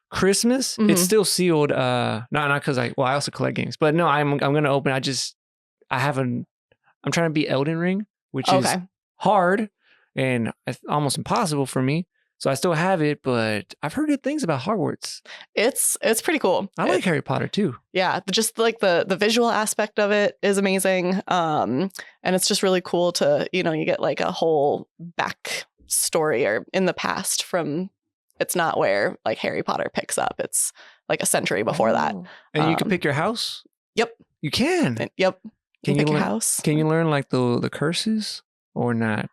Christmas. It's still sealed. Not because I also collect games, but no, I'm gonna open. I'm trying to beat Elden Ring, which is hard and almost impossible for me. So I still have it, but I've heard good things about Hogwarts. It's pretty cool. I like Harry Potter too. Yeah, just like the visual aspect of it is amazing. And it's just really cool to, you get like a whole back story or in the past from, it's not where like Harry Potter picks up. It's like a century before that. And you can pick your house? Yep. You can? Yep. Can you pick learn, your house? Can you learn like the curses or not?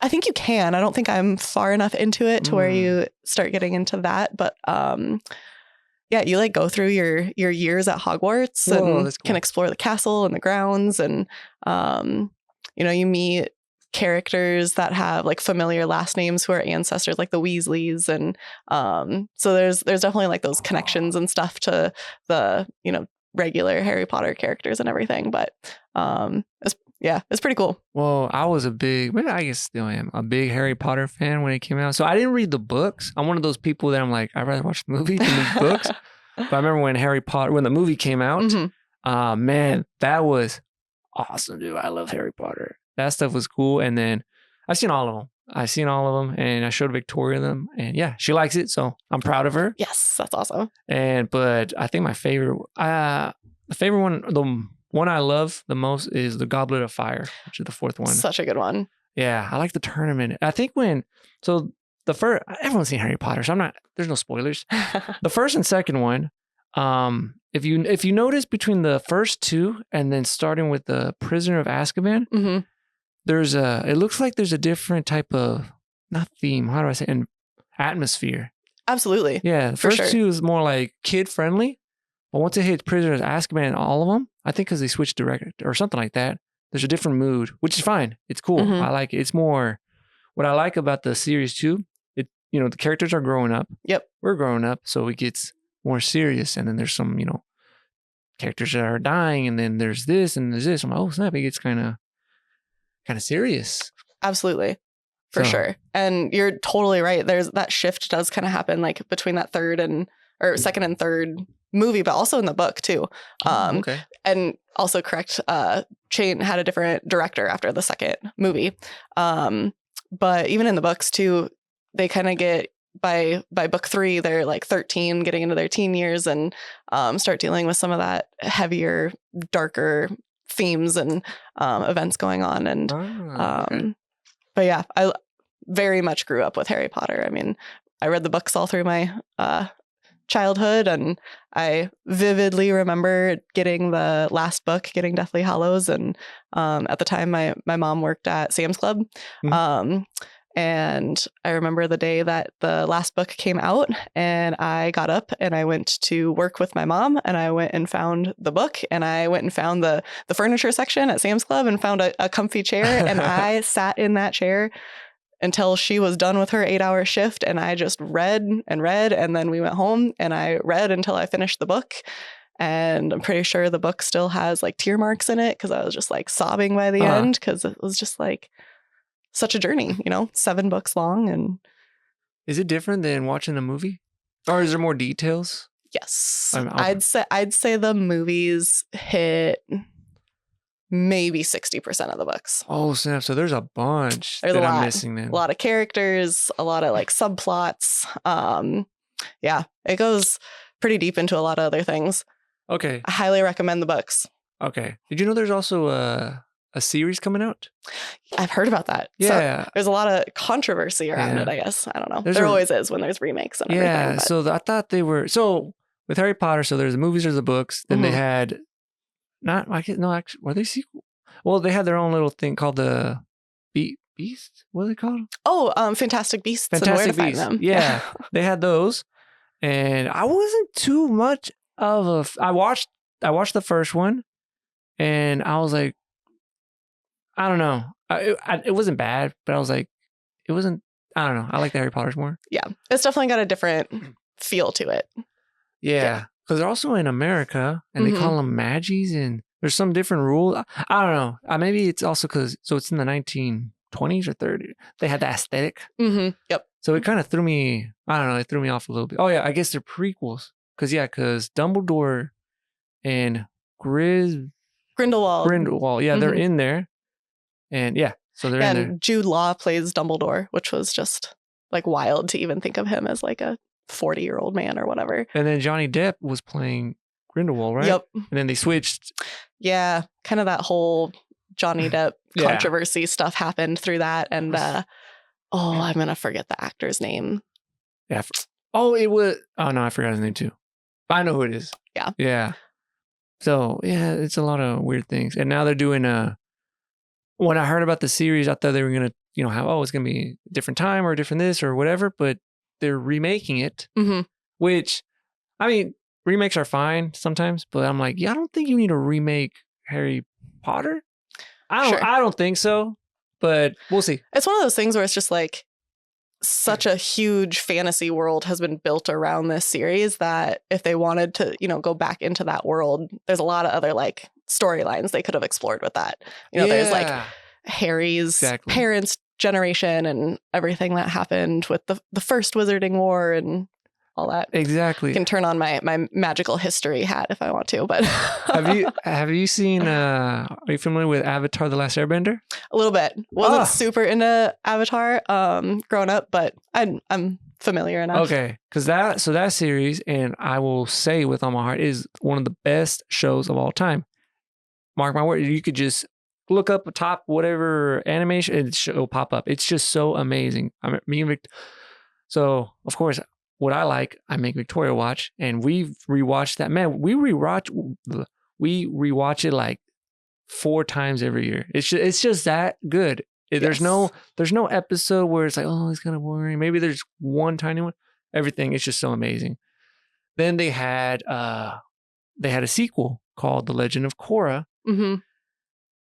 I think you can. I don't think I'm far enough into it to where you start getting into that. But you like go through your years at Hogwarts and can explore the castle and the grounds. And, you meet characters that have like familiar last names who are ancestors, like the Weasleys. And so there's definitely like those connections and stuff to the, regular Harry Potter characters and everything. But it's pretty cool. Well, I guess still am a big Harry Potter fan when it came out. So I didn't read the books. I'm one of those people that I'm like, I'd rather watch the movie than the books. But I remember when the movie came out, man, that was awesome, dude. I love Harry Potter. That stuff was cool. And then I've seen all of them. And I showed Victoria them. And yeah, she likes it. So I'm proud of her. Yes, that's awesome. But I think my favorite, the favorite one, the one I love the most is the Goblet of Fire, which is the fourth one. Such a good one. Yeah, I like the tournament. I think the first, everyone's seen Harry Potter, so there's no spoilers. The first and second one, if you notice between the first two and then starting with the Prisoner of Azkaban, Mm-hmm. it looks like there's a different type of, not theme, how do I say, an atmosphere. Absolutely. Yeah, the For first sure. two is more like kid friendly, but once it hits Prisoner of Azkaban, all of them, I think because they switched director or something like that, there's a different mood, which is fine. It's cool. Mhm. I like it. It's more, what I like about the series too, the characters are growing up. Yep. We're growing up, so it gets more serious. And then there's some, characters that are dying, and then there's this and there's this. I'm like, oh snap, it gets kind of serious. Absolutely. For So- sure. And you're totally right. There's that shift does kind of happen like between that second and third movie, but also in the book too. Okay. And also correct, Chain had a different director after the second movie. But even in the books too, they kind of get by book 3, they're like 13, getting into their teen years, and start dealing with some of that heavier, darker themes and events going on. And Okay. but yeah, I very much grew up with Harry Potter. I mean, I read the books all through my childhood, and I vividly remember getting the last book, getting Deathly Hallows, and at the time my mom worked at Sam's Club. And I remember the day that the last book came out, and I got up and I went to work with my mom, and I went and found the book, and I went and found the furniture section at Sam's Club and found a comfy chair, and I sat in that chair until she was done with her 8-hour shift, and I just read and read, and then we went home and I read until I finished the book. And I'm pretty sure the book still has like tear marks in it because I was just like sobbing by the end, because it was just like such a journey, 7 books long. And Is it different than watching a movie, or is there more details? yes, I'll- I'd say the movies hit maybe 60% of the books. Oh snap! So there's a bunch There's that a I'm lot. missing then. A lot of characters, a lot of like subplots. Yeah, it goes pretty deep into a lot of other things. Okay. I highly recommend the books. Okay. Did you know there's also a series coming out? I've heard about that. So Yeah. there's a lot of controversy around Yeah. it, I guess. I don't know. There's there a- always is when there's remakes and Yeah. everything. But So I thought they were with Harry Potter. So there's the movies, there's the books. Then they Mhm. had actually were they sequel? Well, they had their own little thing called the Beast. What are they called? Fantastic Beasts and Where to Fantastic Find Beasts. Them. Yeah. They had those, and I wasn't too much of a. I watched the first one, and I was like, I don't know. It wasn't bad, but I was like, it wasn't. I don't know. I like the Harry Potters more. Yeah. It's definitely got a different feel to it. Yeah, because they're also in America, and they call them Magies, and there's some different rule. I don't know. Maybe it's also because it's in the 1920s or 30s. They had the aesthetic, Mm-hmm. Yep. so it kind of threw me. I don't know. It threw me off a little bit. Oh yeah, I guess they're prequels. Because Dumbledore and Grindelwald. Grindelwald, yeah, they're in there, and yeah, so they're in there. And Jude Law plays Dumbledore, which was just like wild to even think of him as like a 40-year-old man or whatever. And then Johnny Depp was playing Grindelwald, right? Yep. And then they switched. Yeah. Kind of that whole Johnny Depp Yeah. controversy stuff happened through that. And I'm going to forget the actor's name. Yeah. It was. Oh no, I forgot his name too. But I know who it is. Yeah. Yeah. So yeah, it's a lot of weird things. And now they're doing when I heard about the series, I thought they were gonna, have it's gonna be a different time or a different this or whatever, but they're remaking it. Mm-hmm. Which, I mean, remakes are fine sometimes, but I'm like, I don't think you need to remake Harry Potter. I don't think so, but we'll see. It's one of those things where it's just like such a huge fantasy world has been built around this series that if they wanted to, go back into that world, there's a lot of other like storylines they could have explored with that. There's like Harry's parents' generation and everything that happened with the first Wizarding War and all that. Exactly. I can turn on my magical history hat if I want to, but have you seen are you familiar with Avatar: The Last Airbender? a little bit. Wasn't super into Avatar growing up, but I'm familiar enough. Okay, because that series, and I will say with all my heart, is one of the best shows of all time. Mark my word, you could just look up a top whatever animation, and it'll pop up. It's just so amazing. So of course, what I like, I make Victoria watch, and we've rewatched that. Man, we rewatch it like 4 times every year. It's just that good. There's no episode where it's like, oh, it's kind of boring. Maybe there's one tiny one. Everything is just so amazing. Then they had a sequel called The Legend of Korra. Mm-hmm.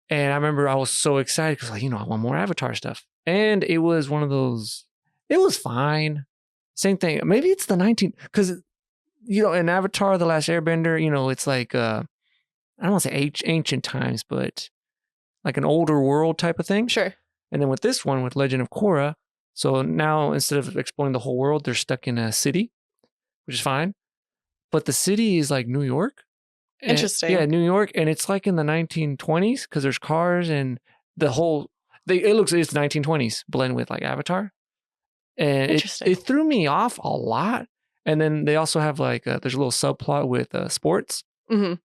And I remember I was so excited because, like, I want more Avatar stuff. And it was one of those, it was fine. Same thing. Maybe it's the because, in Avatar, The Last Airbender, it's like, I don't want to say ancient times, but like an older world type of thing. Sure. And then with this one, with Legend of Korra, so now instead of exploring the whole world, they're stuck in a city, which is fine. But the city is like New York. Interesting. Yeah, New York. And it's like in the 1920s because there's cars and it's 1920s blend with like Avatar. And it threw me off a lot. And then they also have like, there's a little subplot with sports. Mm-hmm.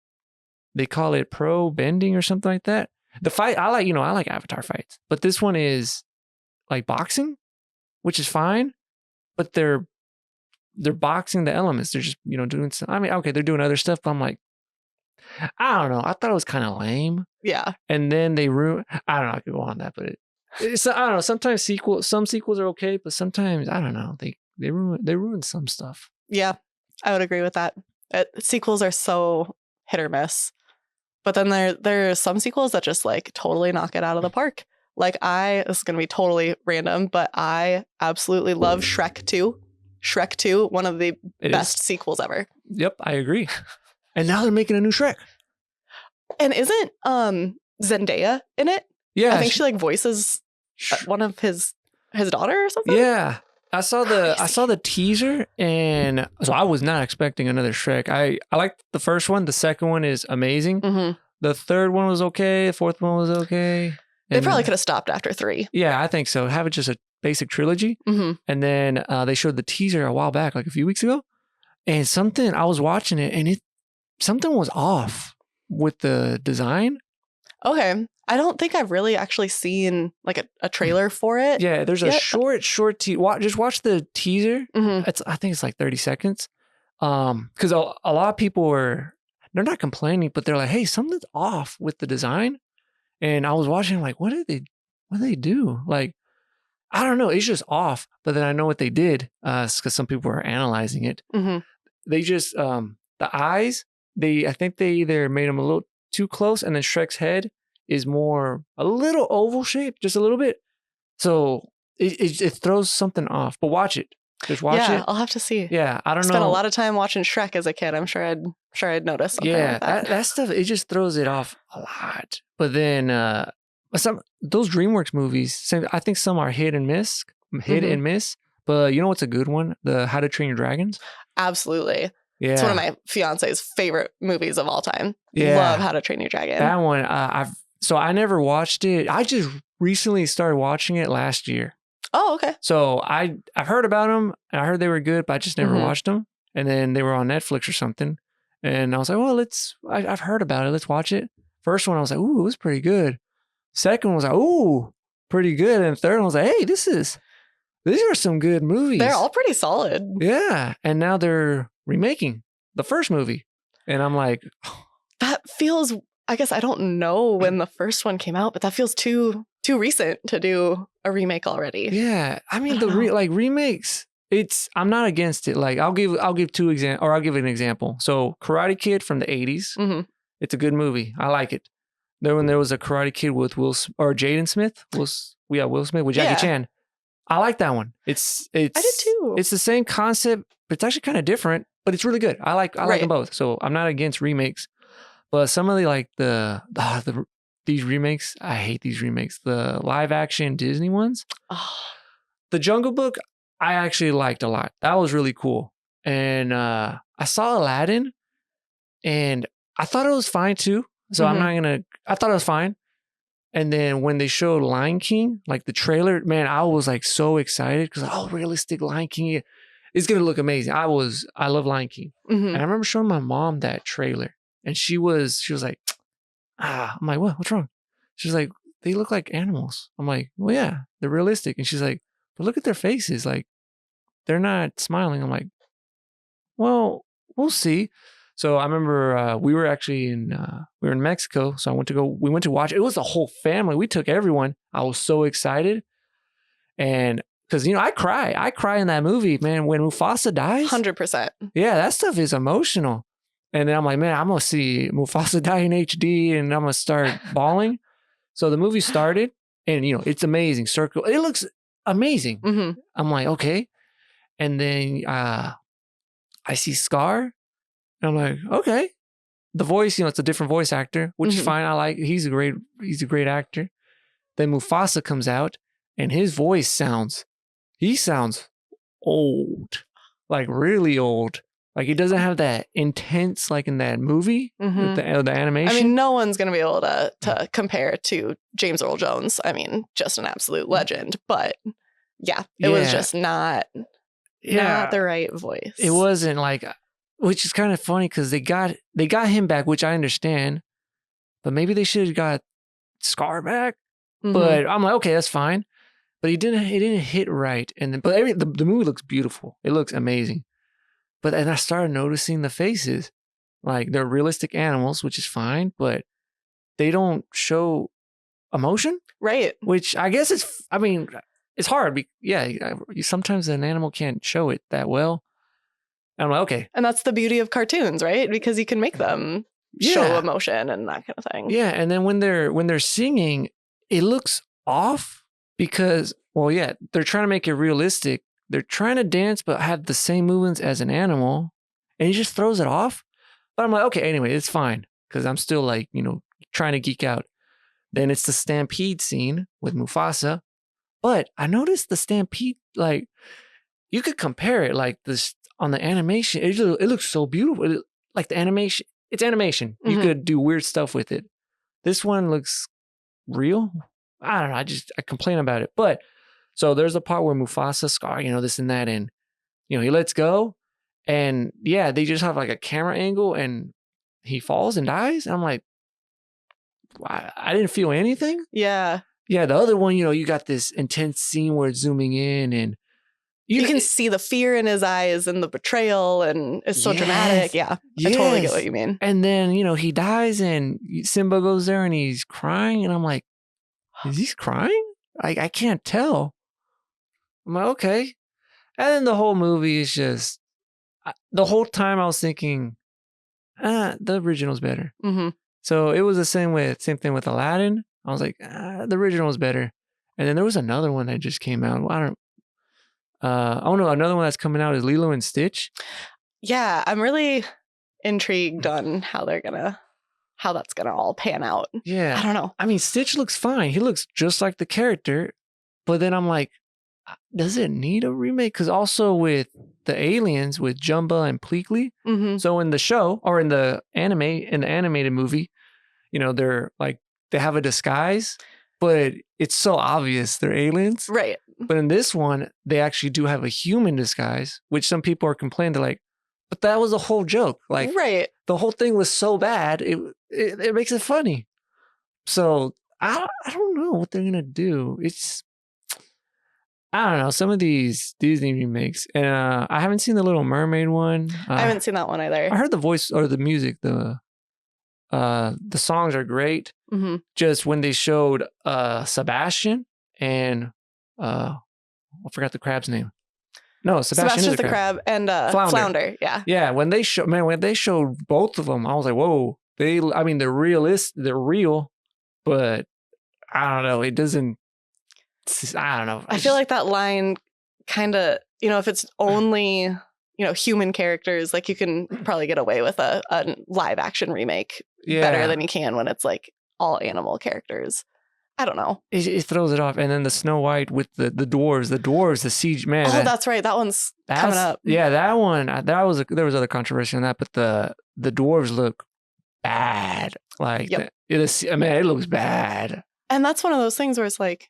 They call it pro bending or something like that. The fight, I like Avatar fights, but this one is like boxing, which is fine, but they're boxing the elements. They're just, doing some, they're doing other stuff, but I'm like, I don't know. I thought it was kind of lame. Yeah. And then they I don't know, I could go on that, but it's, I don't know. Sometimes some sequels are okay, but sometimes, I don't know, they ruin some stuff. Yeah, I would agree with that. Sequels are so hit or miss. But then there are some sequels that just like totally knock it out of the park. Like this is going to be totally random, but I absolutely love Shrek 2. Shrek 2, one of the best sequels ever. Yep, I agree. And now they're making a new Shrek. And isn't Zendaya in it? Yeah. I think she like voices one of his daughter or something. Yeah. I saw the teaser, and so I was not expecting another Shrek. I liked the first one. The second one is amazing. Mm-hmm. The third one was okay. The fourth one was okay. They probably could have stopped after 3. Yeah, I think so. Have it just a basic trilogy. Mm-hmm. And then they showed the teaser a while back, like a few weeks ago. And I was watching it, and something was off with the design. Okay. I don't think I've really actually seen like a trailer for it. Yeah, there's a short just watch the teaser. Mm-hmm. I think it's like 30 seconds. Because a lot of people they're not complaining, but they're like, hey, something's off with the design. And I was watching like, what did they do? Like, I don't know. It's just off. But then I know what they did because some people are analyzing it. Mm-hmm. They just, the eyes, I think they either made them a little too close, and then Shrek's head is a little oval shaped, just a little bit. So it throws something off. But watch it. Just watch it. Yeah, I'll have to see. Yeah, I don't know. Spent a lot of time watching Shrek as a kid. I'm sure I'd notice something like that. That stuff, it just throws it off a lot. But then those DreamWorks movies, I think some are hit and miss. But you know what's a good one? The How to Train Your Dragons. Absolutely. Yeah. It's one of my fiance's favorite movies of all time. Yeah. Love How to Train Your Dragon. That one, I never watched it. I just recently started watching it last year. Oh, okay. So I've heard about them, and I heard they were good, but I just never watched them. And then they were on Netflix or something. And I was like, well, I've heard about it. Let's watch it. First one, I was like, ooh, it was pretty good. Second one was like, ooh, pretty good. And third one was like, hey, these are some good movies. They're all pretty solid. Yeah. And now they're remaking the first movie. And I'm like, that feels, I guess I don't know when the first one came out, but that feels too recent to do a remake already. Yeah. I mean, remakes, I'm not against it. Like I'll give an example. So Karate Kid from the 80s. Mm-hmm. It's a good movie. I like it. When there was a Karate Kid with Jaden Smith, Will Smith with Jackie Chan. I like that one. I did too. It's the same concept, but it's actually kind of different, but it's really good. I like them both. So I'm not against remakes, but some of these remakes, I hate these remakes. The live action Disney ones. Oh. The Jungle Book, I actually liked a lot. That was really cool. And I saw Aladdin, and I thought it was fine too. So I thought it was fine. And then when they showed Lion King, like the trailer, man, I was like so excited because realistic Lion King. it's gonna look amazing. I love Lion King, Mhm. and I remember showing my mom that trailer, and she was like, I'm like, what's wrong? She was like, they look like animals. I'm like, well, yeah, they're realistic, and she's like, but look at their faces, like they're not smiling. I'm like, well, we'll see. So I remember we were actually we were in Mexico, so we went to watch. It was a whole family. We took everyone. I was so excited, and because I cry in that movie, man. When Mufasa dies, 100%. yeah, that stuff is emotional. And then I'm like, man, I'm gonna see Mufasa die in HD, and I'm gonna start bawling. So the movie started, and it's amazing. Circle, it looks amazing. Mhm. I'm like, okay, and then I see Scar. And I'm like, okay. The voice, it's a different voice actor, which is Mhm. fine. I like. He's a great actor. Then Mufasa comes out, and his voice sounds old, like really old. Like he doesn't have that intense like in that movie with the animation. I mean, no one's going to be able to compare to James Earl Jones. I mean, just an absolute legend. But yeah, it was just not the right voice. It wasn't like, which is kind of funny because they got him back, which I understand, but maybe they should have got Scar back. Mhm. But I'm like, okay, that's fine. But it didn't hit right. And then, but the movie looks beautiful. It looks amazing. But then I started noticing the faces, like they're realistic animals, which is fine, but they don't show emotion, Right. which I guess it's hard. Sometimes an animal can't show it that well. And I'm like, okay. And that's the beauty of cartoons, right? Because you can make them show emotion and that kind of thing. Yeah, and then when they're singing, it looks off because, well, yeah, they're trying to make it realistic. They're trying to dance but have the same movements as an animal, and he just throws it off. But I'm like, okay, anyway, it's fine because I'm still like, trying to geek out. Then it's the stampede scene with Mufasa. But I noticed the stampede, like, you could compare it like this on the animation. It looks so beautiful. Like the animation, it's animation. You could do weird stuff with it. This one looks real. I don't know. I complain about it. But so there's a part where Mufasa, Scar, this and that, and he lets go, and yeah, they just have like a camera angle, and he falls and dies. And I'm like, I didn't feel anything. Yeah. Yeah, the other one, you got this intense scene where it's zooming in, and you can see the fear in his eyes and the betrayal, and it's so dramatic. Yeah, I totally get what you mean. And then, he dies, and Simba goes there, and he's crying, and I'm like, is he crying? I can't tell. I'm like, okay. And then the whole movie is just, the whole time I was thinking, the original's better. Mm-hmm. So it was the same thing with Aladdin. I was like, the original was better. And then there was another one that just came out. Another one that's coming out is Lilo and Stitch. Yeah, I'm really intrigued on how that's gonna all pan out. Yeah. I don't know. I mean, Stitch looks fine. He looks just like the character. But then I'm like, does it need a remake? Because also with the aliens, with Jumba and Pleakley. Mm-hmm. So in the show, or in the animated movie, they're like, they have a disguise, but it's so obvious they're aliens. Right. But in this one, they actually do have a human disguise, which some people are complaining. They're like, but that was a whole joke. Like, right. The whole thing was so bad, it makes it funny. So I don't know what they're gonna do. I don't know, some of these Disney remakes, and I haven't seen the Little Mermaid one. I haven't seen that one either. I heard the voice or the music, the songs are great. Mm-hmm. Just when they showed Sebastian and I forgot the crab's name. No, Sebastian's the crab and Flounder. Yeah. Yeah, when they showed both of them, I was like, whoa. They're real, but I don't know. It doesn't. I don't know. I feel like that line kind of, if it's only, human characters, like you can probably get away with a live action remake better than you can when it's like all animal characters. I don't know. It throws it off. And then the Snow White with the dwarves, the siege, man. Oh, that's right. That one's coming up. Yeah, that one, there was other controversy on that, but the dwarves look bad. Like, it looks bad. And that's one of those things where it's like,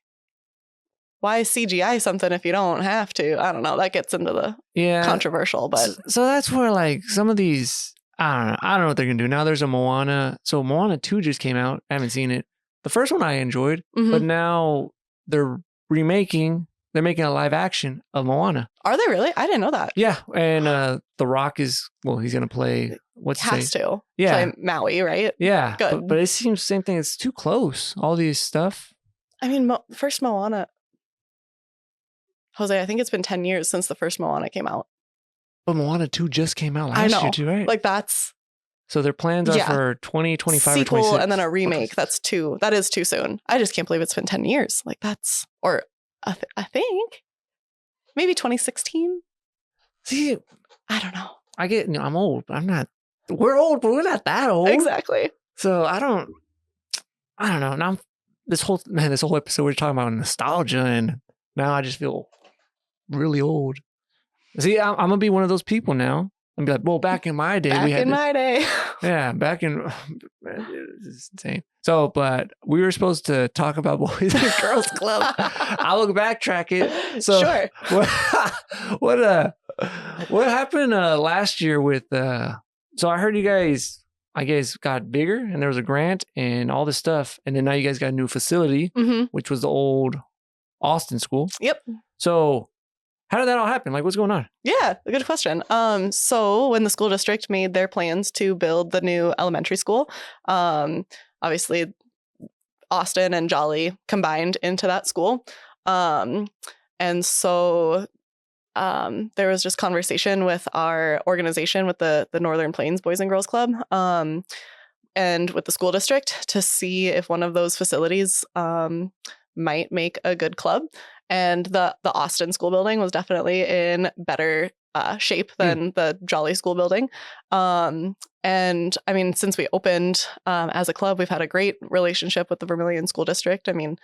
why CGI something if you don't have to? I don't know. That gets into the controversial, but so that's where like some of these, I don't know what they're gonna do. Now there's a Moana. So Moana 2 just came out. I haven't seen it. The first one I enjoyed, but now they're they're making a live action of Moana. Are they really? I didn't know that. Yeah. And The Rock is, he's gonna play, has to yeah, play Maui, right? Yeah. Good. But it seems the same thing. It's too close. All these stuff. I mean, first Moana, Jose, I think it's been 10 years since the first Moana came out. But Moana 2 just came out last year too, right? Like that's... So their plans are for 2025 sequel or 26. And then a remake. That is too soon. I just can't believe it's been 10 years. Like that's... Or I think maybe 2016. See, I don't know. I get, I'm old, but I'm not... We're old, but we're not that old. Exactly. So I don't know. Now this whole episode we're talking about nostalgia, and now I just feel really old. See, I'm gonna be one of those people now. I'm be like, well, back in my day, my day. Yeah, back in, it's insane. So, but we were supposed to talk about Boys and Girls Club. I will backtrack it. So, sure. What happened last year with? So I heard you guys, I guess, got bigger, and there was a grant and all this stuff, and then now you guys got a new facility, which was the old Austin school. Yep. So how did that all happen? Like, what's going on? Yeah, a good question. So when the school district made their plans to build the new elementary school, obviously Austin and Jolly combined into that school. And so there was just conversation with our organization, with the Northern Plains Boys and Girls Club, and with the school district to see if one of those facilities might make a good club. And the Austin school building was definitely in better shape than the Jolly school building. And I mean, since we opened as a club, we've had a great relationship with the Vermillion School District. I mean,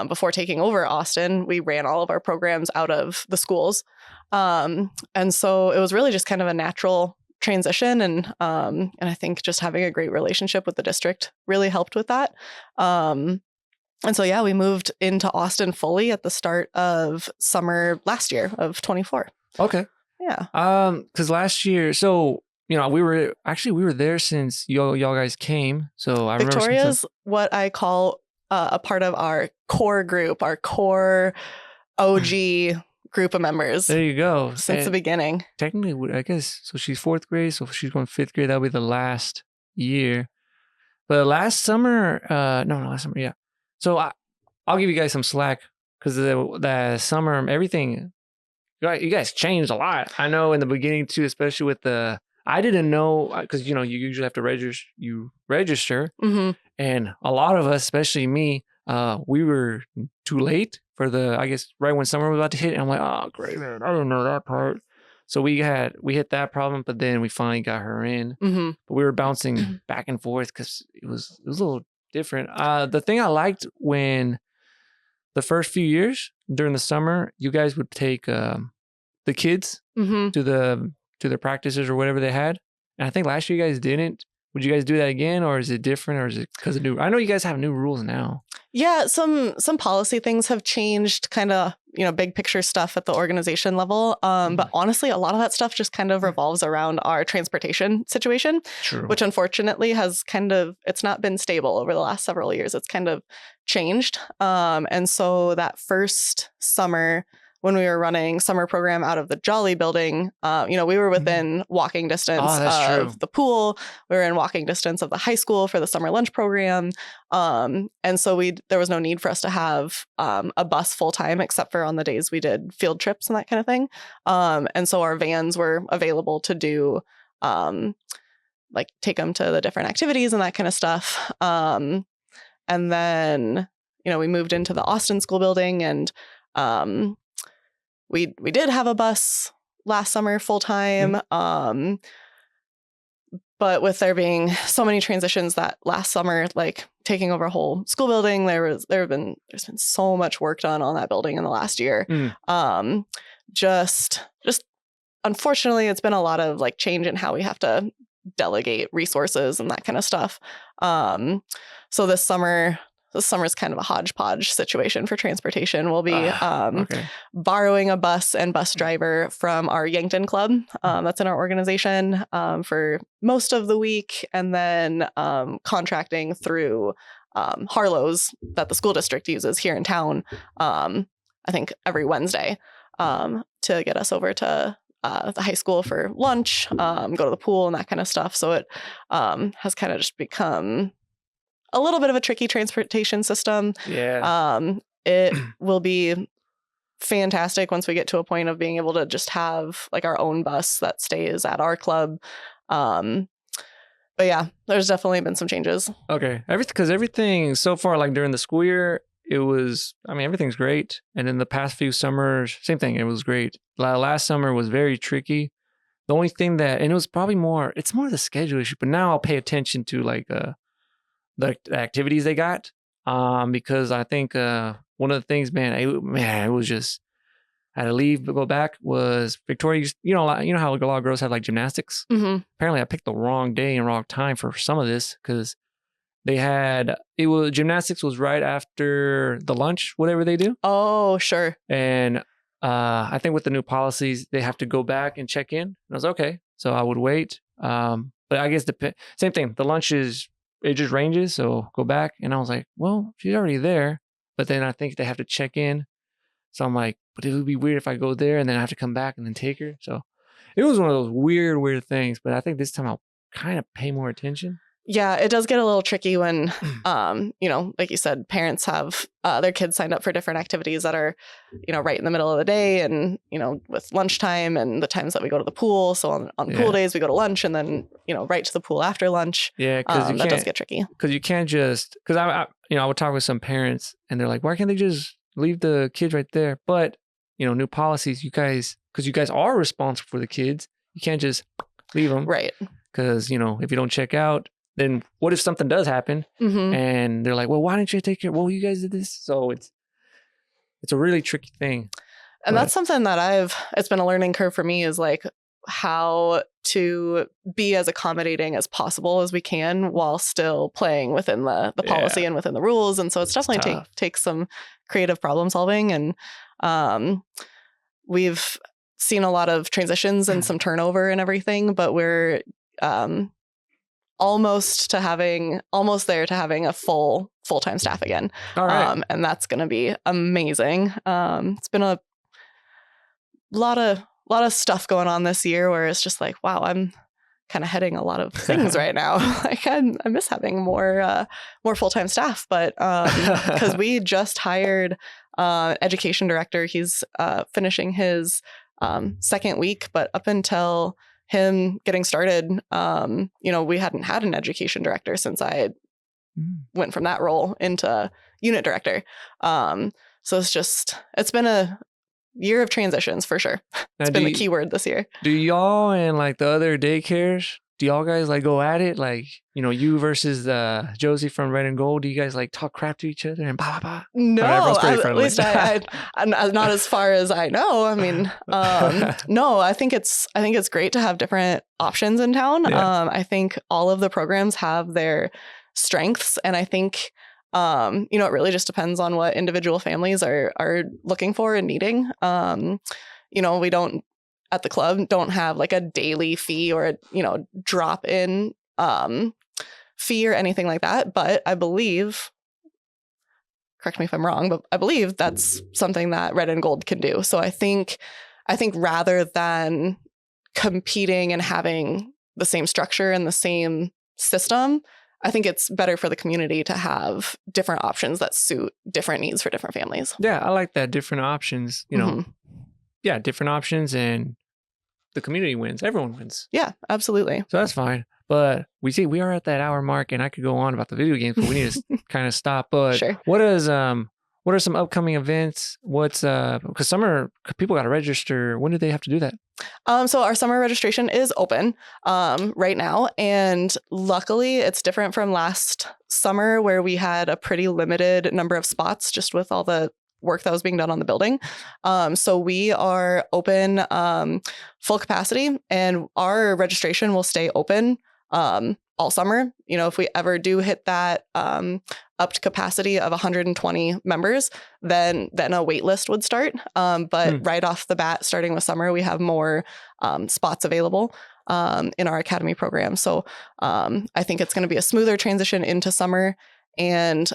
before taking over Austin, we ran all of our programs out of the schools. And so it was really just kind of a natural transition. And I think just having a great relationship with the district really helped with that. And so, yeah, we moved into Austin fully at the start of summer last year of 24. Okay. Yeah. Because last year, so, we were there since y'all guys came. So I remember Victoria's what I call a part of our core group, our core OG group of members. There you go. Since the beginning. Technically, I guess, so she's 4th grade. So if she's going 5th grade, that'll be the last year. But last summer, last summer, yeah. So I'll give you guys some slack because the summer, everything, you guys changed a lot. I know in the beginning too, especially with I didn't know because you usually have to register, and a lot of us, especially me, we were too late for I guess right when summer was about to hit. And I'm like, oh great, man, I didn't know that part. So we hit that problem, but then we finally got her in. But we were bouncing back and forth because it was a little different. The thing I liked when the first few years during the summer, you guys would take the kids to their practices or whatever they had. And I think last year you guys didn't. Would you guys do that again, or is it different, or is it because of new? I know you guys have new rules now. Yeah, some policy things have changed, kind of, big picture stuff at the organization level. But honestly, a lot of that stuff just kind of revolves around our transportation situation, which unfortunately has it's not been stable over the last several years. It's kind of changed. And so that first summer, when we were running summer program out of the Jolly building, we were within walking distance of the pool. We were in walking distance of the high school for the summer lunch program. And so there was no need for us to have a bus full time, except for on the days we did field trips and that kind of thing. And so our vans were available to do, like take them to the different activities and that kind of stuff. And then, we moved into the Austin school building, and we did have a bus last summer full time. But with there being so many transitions that last summer, like taking over a whole school building, there's been so much work done on that building in the last year. Just unfortunately, it's been a lot of like change in how we have to delegate resources and that kind of stuff. So this summer, this summer's kind of a hodgepodge situation for transportation. We'll be Okay. borrowing a bus and bus driver from our Yankton Club that's in our organization for most of the week, and then contracting through Harlow's that the school district uses here in town, I think every Wednesday, to get us over to the high school for lunch, go to the pool and that kind of stuff. So it has kind of just become a little bit of a tricky transportation system. Yeah. It will be fantastic once we get to a point of being able to just have like our own bus that stays at our club. But yeah, there's definitely been some changes. Okay. Because everything so far, like during the school year, everything's great. And in the past few summers, same thing. It was great. Last summer was very tricky. The only thing and it was probably it's more the schedule issue, but now I'll pay attention to like, the activities they got, because I think one of the things, it was just I had to leave but go back was Victoria. You know how a lot of girls have like gymnastics. Mm-hmm. Apparently, I picked the wrong day and wrong time for some of this because gymnastics was right after the lunch, whatever they do. Oh, sure. And I think with the new policies, they have to go back and check in. And I was okay, so I would wait. But I guess same thing. The lunch it just ranges, so go back. And I was like, well, she's already there. But then I think they have to check in. So I'm like, but it would be weird if I go there and then I have to come back and then take her. So it was one of those weird things. But I think this time I'll kind of pay more attention. Yeah, it does get a little tricky when, like you said, parents have their kids signed up for different activities that are, right in the middle of the day and, with lunchtime and the times that we go to the pool. So on pool days, we go to lunch and then, right to the pool after lunch. Yeah, because that does get tricky. Because you can't because I would talk with some parents and they're like, why can't they just leave the kids right there? But, new policies, you guys are responsible for the kids. You can't just leave them. Right. Because, if you don't check out, then what if something does happen and they're like, well, why didn't you take care? Well, you guys did this. So it's a really tricky thing. And that's something that it's been a learning curve for me is like how to be as accommodating as possible as we can while still playing within the policy and within the rules. And so it's definitely takes some creative problem solving. And we've seen a lot of transitions and some turnover and everything, but we're almost there to having a full-time staff again. All right. And that's going to be amazing. It's been a lot of stuff going on this year where it's just like, wow, I'm kind of heading a lot of things right now. Like I miss having more full-time staff, but because we just hired education director. He's finishing his second week, but up until him getting started, we hadn't had an education director since I went from that role into unit director. So it's been a year of transitions for sure. It's been the key word this year. Do y'all and like the other daycares, do y'all guys like go at it? Like, you versus Josie from Red and Gold. Do you guys like talk crap to each other and blah, blah, blah? No, at least I'm not as far as I know. I mean, no, I think it's great to have different options in town. Yeah. I think all of the programs have their strengths, and I think it really just depends on what individual families are looking for and needing. We don't at the club don't have like a daily fee or a drop in fee or anything like that. But I believe, correct me if I'm wrong, but I believe that's something that Red and Gold can do. So I think rather than competing and having the same structure and the same system, I think it's better for the community to have different options that suit different needs for different families. Yeah, I like that. Different options, Yeah, different options, and the community wins. Everyone wins. Yeah, absolutely. So that's fine. But we are at that hour mark, and I could go on about the video games, but we need to kind of stop. But sure. What are some upcoming events? Because summer people got to register. When do they have to do that? So our summer registration is open right now. And luckily it's different from last summer where we had a pretty limited number of spots just with all the work that was being done on the building. So we are open full capacity, and our registration will stay open all summer. If we ever do hit that upped capacity of 120 members, then a wait list would start. But right off the bat, starting with summer, we have more spots available in our academy program. So I think it's going to be a smoother transition into summer. And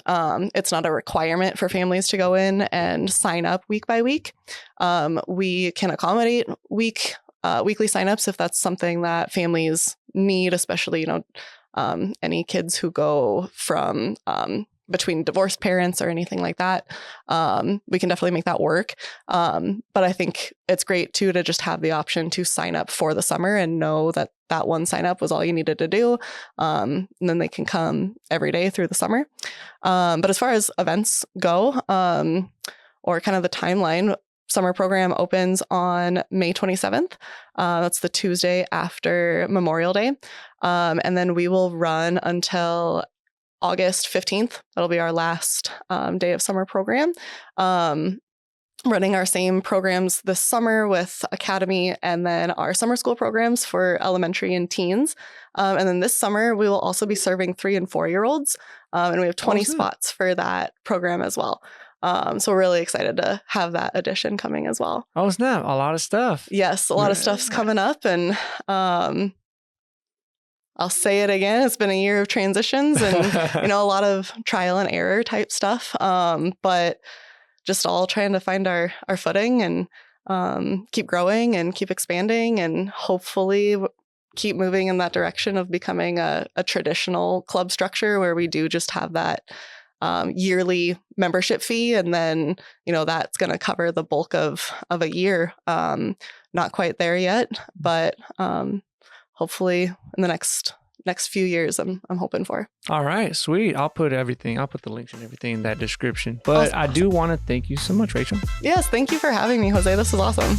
it's not a requirement for families to go in and sign up week by week. We can accommodate weekly signups if that's something that families need, especially, any kids who go from between divorced parents or anything like that. We can definitely make that work. But I think it's great too to just have the option to sign up for the summer and know that one sign up was all you needed to do. And then they can come every day through the summer. But as far as events go, or kind of the timeline, summer program opens on May 27th. That's the Tuesday after Memorial Day. And then we will run until August 15th. That'll be our last day of summer program. Running our same programs this summer with Academy and then our summer school programs for elementary and teens. And then this summer, we will also be serving 3 and 4-year-olds. And we have 20 spots for that program as well. So we're really excited to have that addition coming as well. Oh, snap. A lot of stuff. Yes, a lot of stuff's coming up. And I'll say it again. It's been a year of transitions and, a lot of trial and error type stuff. But just all trying to find our footing and keep growing and keep expanding and hopefully keep moving in that direction of becoming a traditional club structure where we do just have that yearly membership fee. And then, that's going to cover the bulk of a year. Not quite there yet, but hopefully in the next few years, I'm hoping for. All right, sweet. I'll put the links and everything in that description. But I do want to thank you so much, Rachel. Yes, thank you for having me, Jose. This is awesome.